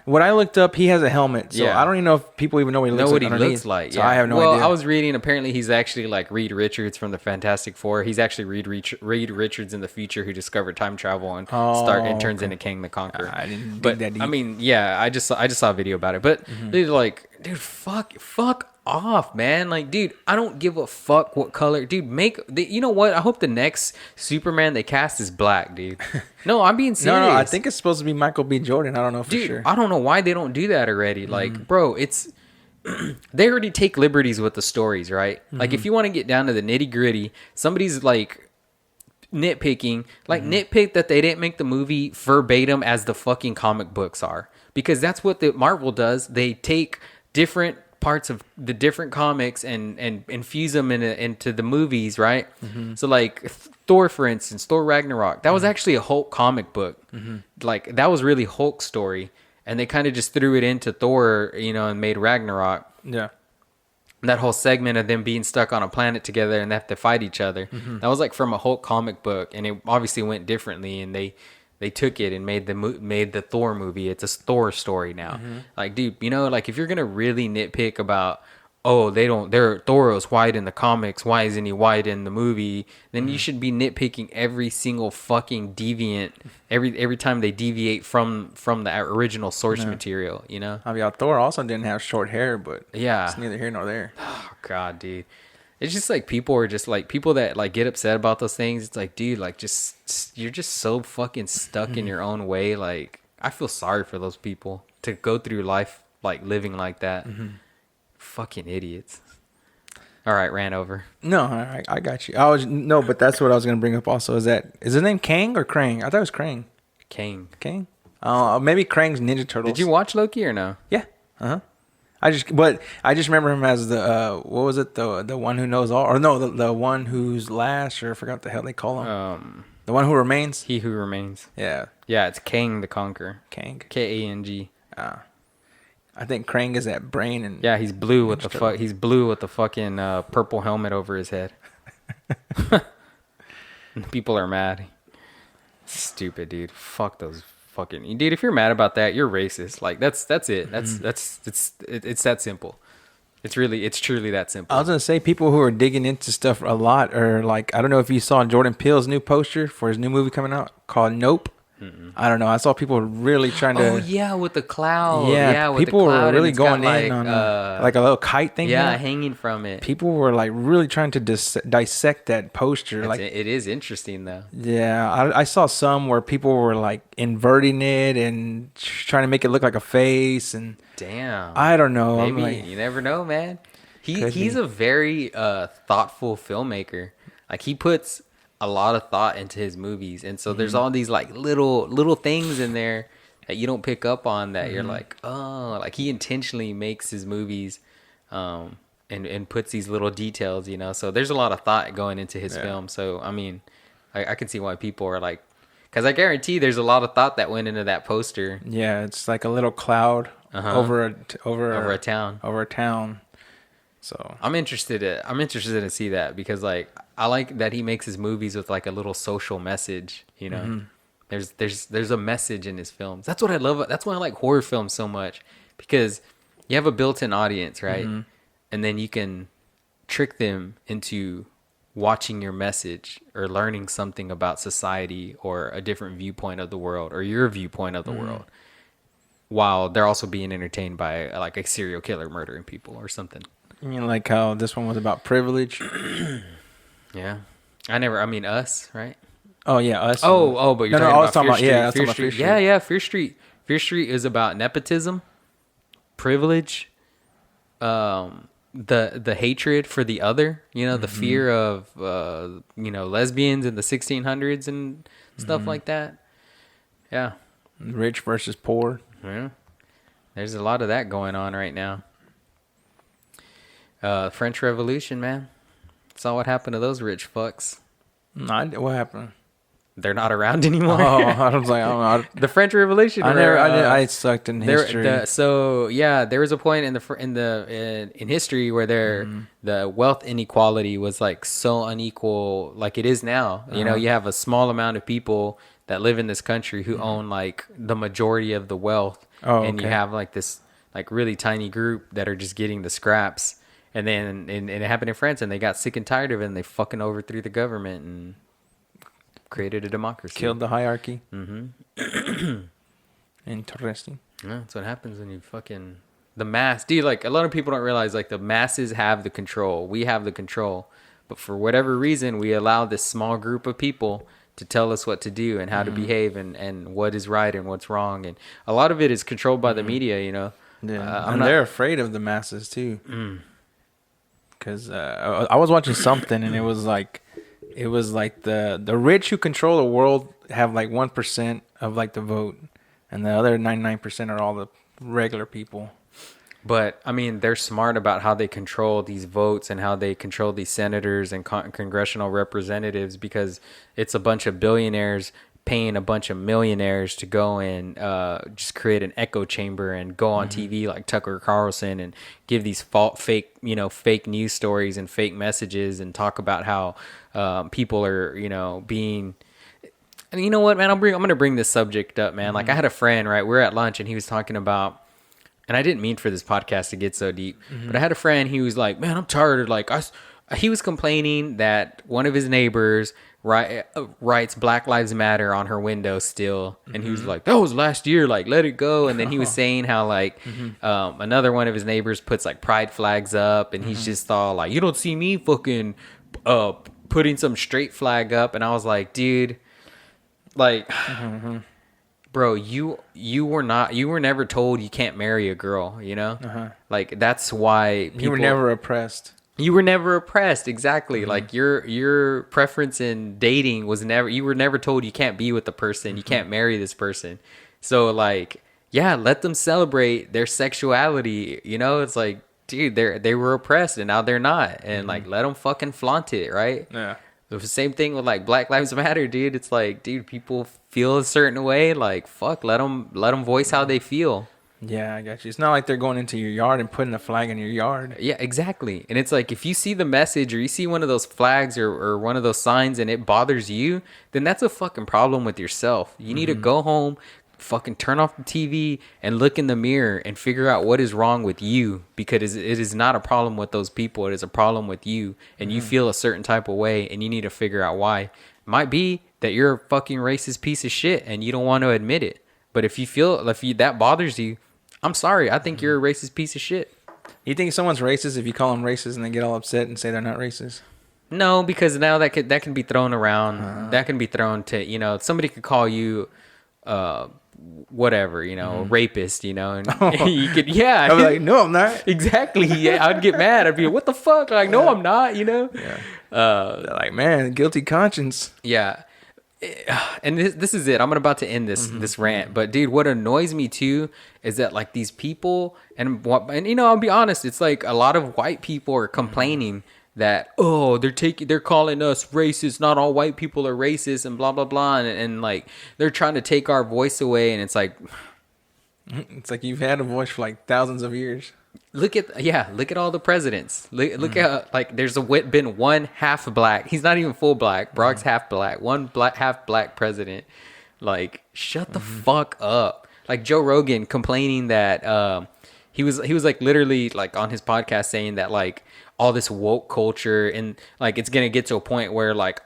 what I looked up, he has a helmet, so I don't even know if people even know what he looks like. So I have no idea. I was reading. Apparently, he's actually like Reed Richards from the Fantastic Four. He's actually Reed Richards in the future who discovered time travel and turns into Kang the Conqueror. I didn't. But that deep. I mean, yeah, I just saw a video about it. But they're like, dude, fuck off, man. Like, dude, I don't give a fuck what color. Dude, you know what? I hope the next Superman they cast is black, dude. No, I'm being serious. No, I think it's supposed to be Michael B. Jordan. I don't know for sure. I don't know why they don't do that already. Like, bro, it's they already take liberties with the stories, right? Like, if you want to get down to the nitty gritty, somebody's like nitpicking, like nitpick that they didn't make the movie verbatim as the fucking comic books are, because that's what the Marvel does. They take different parts of the different comics and infuse them into the movies, right? So like Thor, for instance, Thor Ragnarok, that was actually a Hulk comic book. Like, that was really Hulk's story, and they kind of just threw it into Thor, you know, and made Ragnarok. Yeah. That whole segment of them being stuck on a planet together and they have to fight each other, that was like from a Hulk comic book, and it obviously went differently, and they took it and made the Thor movie. It's a Thor story now. Like, dude, you know, like, if you're gonna really nitpick about, oh, Thor is white in the comics, why isn't he white in the movie? Then you should be nitpicking every single fucking deviant every time they deviate from the original source material. You know? I mean, Thor also didn't have short hair, but yeah, it's neither here nor there. Oh God, dude. It's just like people that like get upset about those things. It's like, dude, like, you're just so fucking stuck in your own way. Like, I feel sorry for those people to go through life like living like that. Fucking idiots. All right, ran over. No, I got you. But that's what I was gonna bring up. Also, is his name Kang or Krang? I thought it was Krang. Kang. Maybe Krang's Ninja Turtles. Did you watch Loki or no? Yeah. I just remember him as the what was it, the one who knows all, or no, the one who's last, or I forgot what the hell they call him. The one who remains. He who remains. Yeah. Yeah, it's Kang the Conqueror. Kang. K-A-N-G. I think Krang is that brain, and yeah, he's blue with He's blue with the fucking purple helmet over his head. People are mad. Stupid, dude. Fuck those. Fucking dude, if you're mad about that, you're racist. Like, that's it. It's that simple. It's truly that simple. I was gonna say, people who are digging into stuff a lot are like, I don't know if you saw Jordan Peele's new poster for his new movie coming out called Nope. I don't know. I saw people really trying to. Oh yeah, with the cloud. Yeah, with people the cloud, were really going got, in on like a little kite thing. Yeah, hanging from it. People were like really trying to dissect that poster. It is interesting though. Yeah, I saw some where people were like inverting it and trying to make it look like a face. And damn, I don't know. Maybe you never know, man. He's a very thoughtful filmmaker. Like, he puts a lot of thought into his movies, and so there's all these like little things in there that you don't pick up on that you're like, oh, like he intentionally makes his movies, and puts these little details, you know. So there's a lot of thought going into his film. So I mean, I can see why people are like, because I guarantee there's a lot of thought that went into that poster. Yeah, it's like a little cloud over a town. So I'm interested to see that, because like I like that he makes his movies with like a little social message, you know. There's a message in his films. That's what I love. That's why I like horror films so much, because you have a built-in audience, right? And then you can trick them into watching your message or learning something about society or a different viewpoint of the world or your viewpoint of the world, while they're also being entertained by like a serial killer murdering people or something. You mean like how this one was about privilege? Yeah. I mean, Us, right? Oh, yeah, Us. Oh, but you're talking about Fear Street. Fear Street. Yeah, Fear Street. Fear Street is about nepotism, privilege, the hatred for the other, you know, the fear of, you know, lesbians in the 1600s and stuff like that. Yeah. Rich versus poor. Yeah. There's a lot of that going on right now. French Revolution, man. Saw what happened to those rich fucks. What happened? They're not around anymore. Oh, I was like, I don't know. The French Revolution. I sucked in history. So yeah, there was a point in history where the wealth inequality was like so unequal, like it is now. You know, you have a small amount of people that live in this country who own like the majority of the wealth, and you have like this like really tiny group that are just getting the scraps. And then and it happened in France, and they got sick and tired of it, and they fucking overthrew the government and created a democracy. Killed the hierarchy. Interesting. Yeah, that's what happens when you fucking... The mass... Dude, like, a lot of people don't realize, like, the masses have the control. We have the control. But for whatever reason, we allow this small group of people to tell us what to do and how to behave and what is right and what's wrong. And a lot of it is controlled by the media, you know? Yeah, they're afraid of the masses, too. Because I was watching something, and it was like the rich who control the world have like 1% of like the vote, and the other 99% are all the regular people. But I mean, they're smart about how they control these votes and how they control these senators and congressional representatives, because it's a bunch of billionaires paying a bunch of millionaires to go and just create an echo chamber and go on TV like Tucker Carlson and give these fake news stories and fake messages and talk about how people are, you know, being... And you know what, man, I'm going to bring this subject up, man. Like, I had a friend, right? We were at lunch and he was talking about, and I didn't mean for this podcast to get so deep, but I had a friend, he was like, man, I'm tired of like he was complaining that one of his neighbors writes Black Lives Matter on her window still, and he was like, that was last year, like, let it go. And then he was saying how like another one of his neighbors puts like pride flags up, and he's just all like, you don't see me fucking putting some straight flag up. And I was like, dude, like bro, you were never told you can't marry a girl, you know? Like, that's why people... You were never oppressed. You were never oppressed, exactly. Like, your preference in dating was never... You were never told you can't be with the person, you can't marry this person. So, like, yeah, let them celebrate their sexuality, you know? It's like, dude, they were oppressed, and now they're not. And, like, let them fucking flaunt it, right? Yeah. The same thing with, like, Black Lives Matter, dude. It's like, dude, people feel a certain way. Like, fuck, let them voice how they feel. Yeah, I got you. It's not like they're going into your yard and putting a flag in your yard. Yeah, exactly. And it's like, if you see the message or you see one of those flags or one of those signs and it bothers you, then that's a fucking problem with yourself. You need to go home, fucking turn off the TV and look in the mirror and figure out what is wrong with you, because it is not a problem with those people. It is a problem with you, and you feel a certain type of way, and you need to figure out why. It might be that you're a fucking racist piece of shit and you don't want to admit it. But if that bothers you, I'm sorry. I think you're a racist piece of shit. You think someone's racist if you call them racist and they get all upset and say they're not racist? No, because now that can be thrown around. That can be thrown to, you know, somebody could call you whatever, rapist, and you could, yeah. I was like, no, I'm not. Exactly. Yeah, I'd get mad. I'd be, what the fuck? Like, no, I'm not, Yeah. They're like, man, guilty conscience. Yeah. And this is it. I'm about to end this rant. But dude, what annoys me too is that like these people and I'll be honest, it's like a lot of white people are complaining that they're calling us racist. Not all white people are racist and blah blah blah, and like they're trying to take our voice away. And it's like you've had a voice for like thousands of years. Look at all the presidents. Look at like there's been one half black. He's not even full black. Brock's half black. One half black president. Like shut the fuck up. Like Joe Rogan complaining that he was like literally like on his podcast saying that like all this woke culture and like it's gonna get to a point where like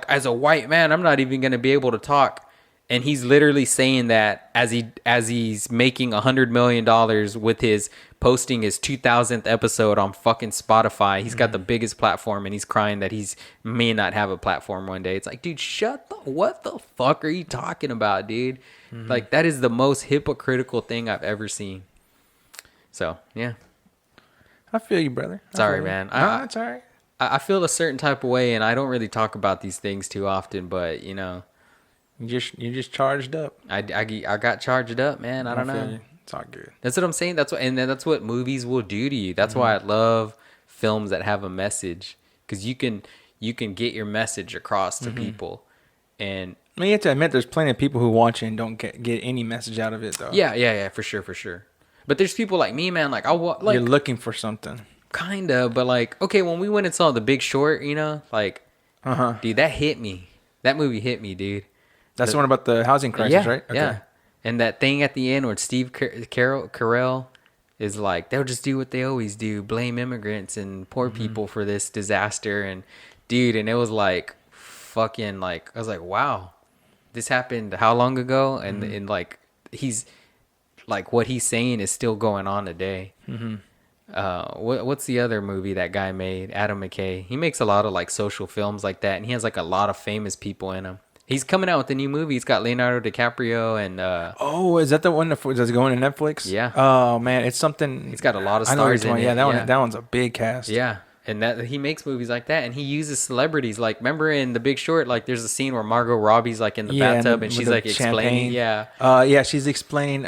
as a white man I'm not even gonna be able to talk. And he's literally saying that as he's making $100 million with his posting his 2000th episode on fucking Spotify. He's got the biggest platform, and he's crying that he's may not have a platform one day. It's like, dude, what the fuck are you talking about, dude? Like that is the most hypocritical thing I've ever seen. So yeah, I feel you, brother. Sorry, man. No, it's all right. I feel a certain type of way, and I don't really talk about these things too often, but You're just charged up. I got charged up, man. I don't know. It's all good. That's what I'm saying. That's what movies will do to you. That's why I love films that have a message, because you can get your message across to people. And I mean, you have to admit, there's plenty of people who watch it and don't get any message out of it, though. Yeah, for sure. But there's people like me, man. Like you're looking for something. Kinda, but like, okay, when we went and saw The Big Short, like, dude, that hit me. That movie hit me, dude. That's the one about the housing crisis, right? Okay. Yeah. And that thing at the end where Steve Carell is like, they'll just do what they always do, blame immigrants and poor people for this disaster. And dude, and it was like fucking like, I was like, wow, this happened how long ago? And like, he's like, what he's saying is still going on today. What's the other movie that guy made? Adam McKay. He makes a lot of like social films like that. And he has like a lot of famous people in him. He's coming out with a new movie. He's got Leonardo DiCaprio and... is that the one that's going to Netflix? Yeah. Oh, man. It's something... He's got a lot of stars in it. Yeah, that one's a big cast. Yeah. And that he makes movies like that. And he uses celebrities. Like, remember in The Big Short, like, there's a scene where Margot Robbie's, like, in the bathtub and she's, like, explaining... Yeah, she's explaining...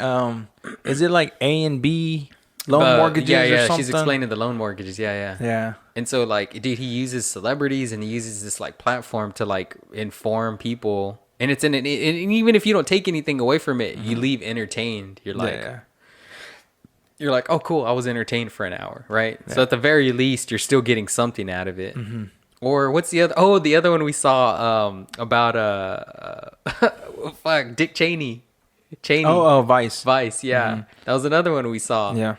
is it, like, A and B loan mortgages or something? She's explaining the loan mortgages. Yeah. And so, like, dude, he uses celebrities and he uses this, like, platform to, like, inform people. And it's and even if you don't take anything away from it, you leave entertained. You're like, oh, cool, I was entertained for an hour, right? Yeah. So at the very least, you're still getting something out of it. Or what's the other? Oh, the other one we saw about Dick Cheney. Oh, Vice. Vice, yeah. That was another one we saw. Yeah.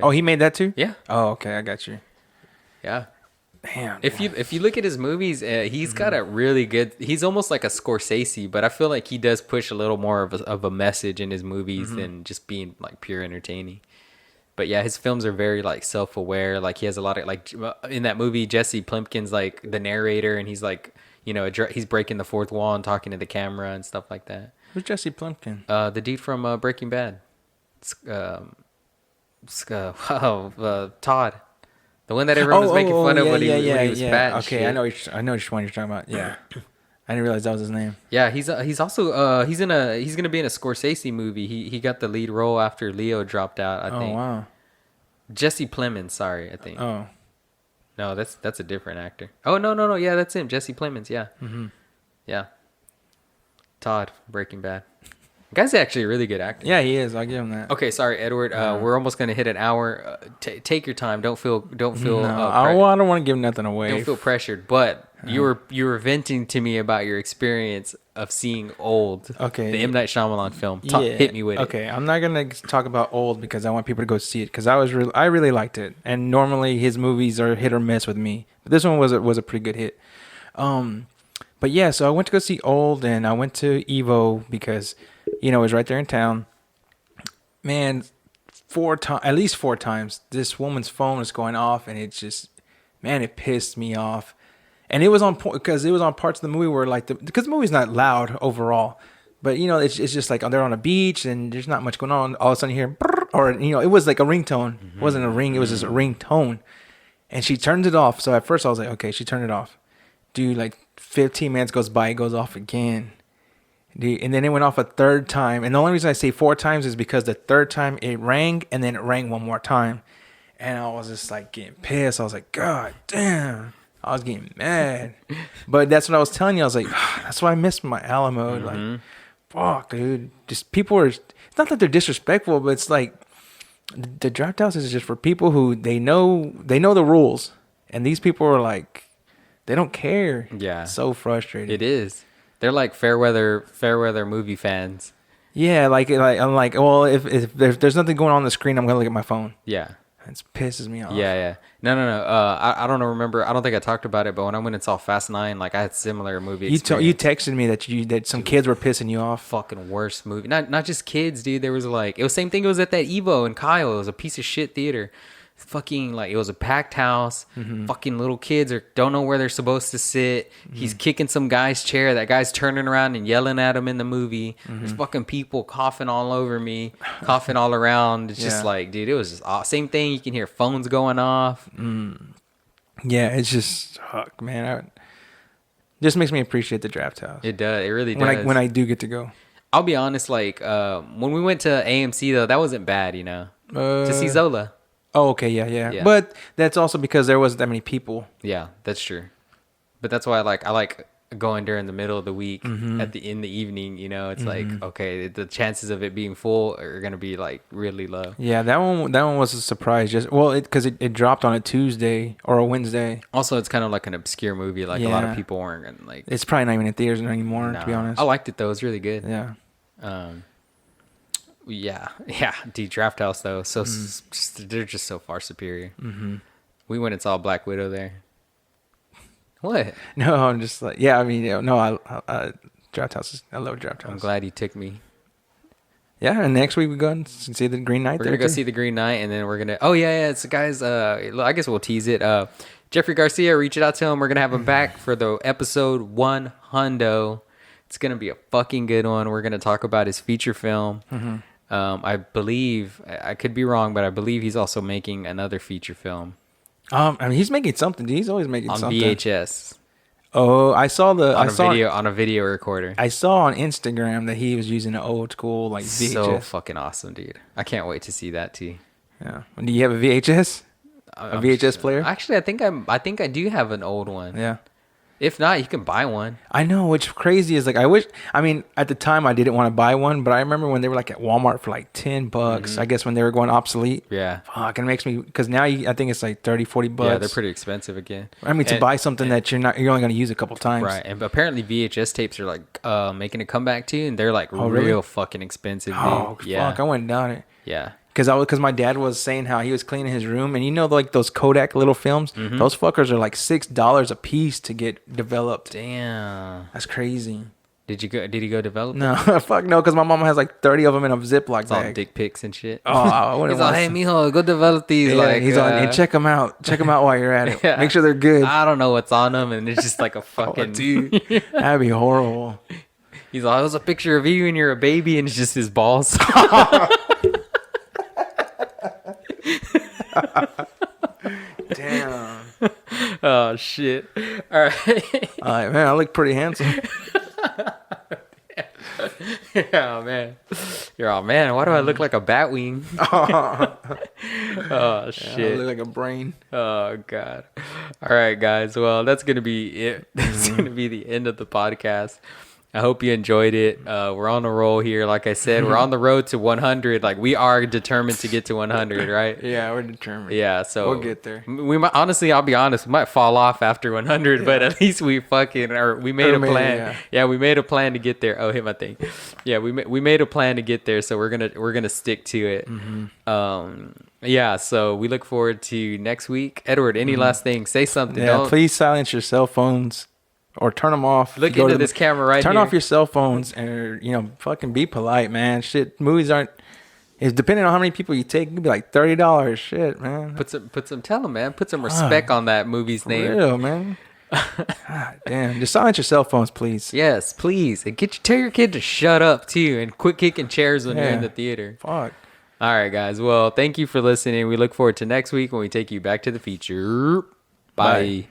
Oh, he made that too? Yeah. Oh, okay, I got you. Yeah. Damn. If you look at his movies, he's got a really good. He's almost like a Scorsese, but I feel like he does push a little more of a message in his movies than just being like pure entertaining. But yeah, his films are very like self-aware. Like he has a lot of like in that movie, Jesse Plimpkin's like the narrator, and he's like he's breaking the fourth wall and talking to the camera and stuff like that. Who's Jesse Plimpkin? The dude from Breaking Bad. Todd. The one that everyone was making fun of when he was fat. Okay, I know which one you're talking about. Yeah, I didn't realize that was his name. Yeah, he's also he's gonna be in a Scorsese movie. He got the lead role after Leo dropped out. I think. Oh wow. Jesse Plemons, sorry, I think. Oh. No, that's a different actor. Oh no, yeah, that's him, Jesse Plemons. Yeah. Yeah. Todd, Breaking Bad. The guy's actually a really good actor. Yeah, he is. I'll give him that. Okay, sorry, Edward. We're almost gonna hit an hour. Take your time. Don't feel. No, I don't want to give nothing away. Don't feel pressured. But you were venting to me about your experience of seeing Old. Okay. The M. Night Shyamalan film. Hit me with it. Okay, I'm not gonna talk about Old because I want people to go see it because I really liked it. And normally his movies are hit or miss with me, but this one was a pretty good hit. But yeah, so I went to go see Old, and I went to Evo because. It was right there in town. Man, at least four times, this woman's phone was going off, and it just, man, it pissed me off. And it was on point because it was on parts of the movie where, like, because the movie's not loud overall, But it's just like they're on a beach and there's not much going on. All of a sudden you hear, brrr, or it was like a ringtone. It wasn't a ring. It was just a ringtone, and she turns it off. So at first I was like, okay, she turned it off. Dude, like 15 minutes goes by, it goes off again. Dude, and then it went off a third time. And the only reason I say 4 times is because the third time it rang, and then it rang one more time. And I was just like getting pissed. I was like, God damn. I was getting mad. But that's what I was telling you. I was like, that's why I missed my Alamo. Like, fuck, dude. Just people are, it's not that they're disrespectful, but it's like the draft house is just for people who they know the rules. And these people are like, they don't care. Yeah. So frustrating. It is. They're like fair weather movie fans. Yeah, like I'm like, well, if there's nothing going on the screen, I'm gonna look at my phone. Yeah. It pisses me off. Yeah. No. I don't remember. I don't think I talked about it, but when I went and saw Fast 9, like I had similar movie experience. You texted me that some kids were pissing you off. Fucking worst movie. Not just kids, dude. There was like, it was same thing. It was at that Evo in Kyle. It was a piece of shit theater. Fucking like, it was a packed house. Fucking little kids don't know where they're supposed to sit. He's kicking some guy's chair. That guy's turning around and yelling at him in the movie. There's fucking people coughing all over me, coughing all around. It's just like, dude, it was just same thing. You can hear phones going off. Yeah, it's just fuck, man. Just makes me appreciate the draft house. It does. It really does. When I do get to go. I'll be honest. Like when we went to AMC though, that wasn't bad. To see Zola. Oh, okay, yeah. But that's also because there wasn't that many people. Yeah, that's true. But that's why I like going during the middle of the week in the evening. It's like, okay, the chances of it being full are gonna be like really low. Yeah, that one was a surprise. Because it dropped on a Tuesday or a Wednesday. Also, it's kind of like an obscure movie. Like a lot of people weren't gonna like. It's probably not even in theaters anymore. To be honest, I liked it though. It's really good. Yeah. Yeah. The Draft House though, so they're just so far superior. We went and saw Black Widow there. What? No, I'm just like, yeah. I mean, no, I Draft House. I love Draft House. I'm glad you took me. Yeah, and next week we go and see the Green Knight. We're gonna go see the Green Knight, and then we're gonna. Oh yeah. It's guys. I guess we'll tease it. Jeffrey Garcia, reach it out to him. We're gonna have him back for the episode 100. It's gonna be a fucking good one. We're gonna talk about his feature film. I believe, I could be wrong, but I believe he's also making another feature film. I mean, he's making something. He's always making something on VHS. Oh, I saw on a video recorder. I saw on Instagram that he was using an old school like VHS. So fucking awesome, dude! I can't wait to see that too. Yeah. Do you have a VHS? A VHS player? Actually, I think I do have an old one. Yeah. If not, you can buy one. I know, which crazy is like, at the time I didn't want to buy one, but I remember when they were like at Walmart for like $10, I guess when they were going obsolete. Yeah. Fuck, it makes me, because now I think it's like $30-$40. Yeah, they're pretty expensive again. I mean, to buy something that you're only going to use a couple times. Right, and apparently VHS tapes are like making a comeback too, and they're like real really? fucking expensive. Dude. Oh, yeah. Fuck, I went down it. Yeah. Because my dad was saying how he was cleaning his room, and like those Kodak little films, those fuckers are like $6 a piece to get developed. Damn, that's crazy. Did he go develop? No, fuck no, because my mom has like 30 of them in a Ziploc bag. All dick pics and shit. Oh, I wouldn't. He's like, hey, mijo, go develop these. Yeah, he's like, hey, check them out. Check them out while you're at it. Yeah. Make sure they're good. I don't know what's on them, and it's just like a fucking dude. That'd be horrible. He's like, it was a picture of you and you're a baby, and it's just his balls. Damn. Oh shit. All right. Man, I look pretty handsome. Yeah, man. You're all, man, why do I look like a bat wing? Oh shit. I look like a brain. Oh god. All right, guys. Well, that's gonna be it. That's gonna be the end of the podcast. I hope you enjoyed it. We're on a roll here. Like I said, we're on the road to 100. Like, we are determined to get to 100, right? Yeah, we're determined. Yeah, so we'll get there. We might, honestly, I'll be honest, we might fall off after 100, but at least we made a plan. Yeah, we made a plan to get there. Oh, hit my thing. Yeah, we made a plan to get there, so we're gonna stick to it. Yeah, so we look forward to next week. Edward, any last thing? Say something. Yeah, please silence your cell phones. Or turn them off. Look into this camera right here. Turn off your cell phones and, fucking be polite, man. Shit, movies aren't... It's depending on how many people you take. It could be like $30. Shit, man. Tell them, man. Put some respect on that movie's name. For real, man. God damn. Just silence your cell phones, please. Yes, please. And tell your kid to shut up too, and quit kicking chairs when you're in the theater. Fuck. All right, guys. Well, thank you for listening. We look forward to next week when we take you back to the future. Bye.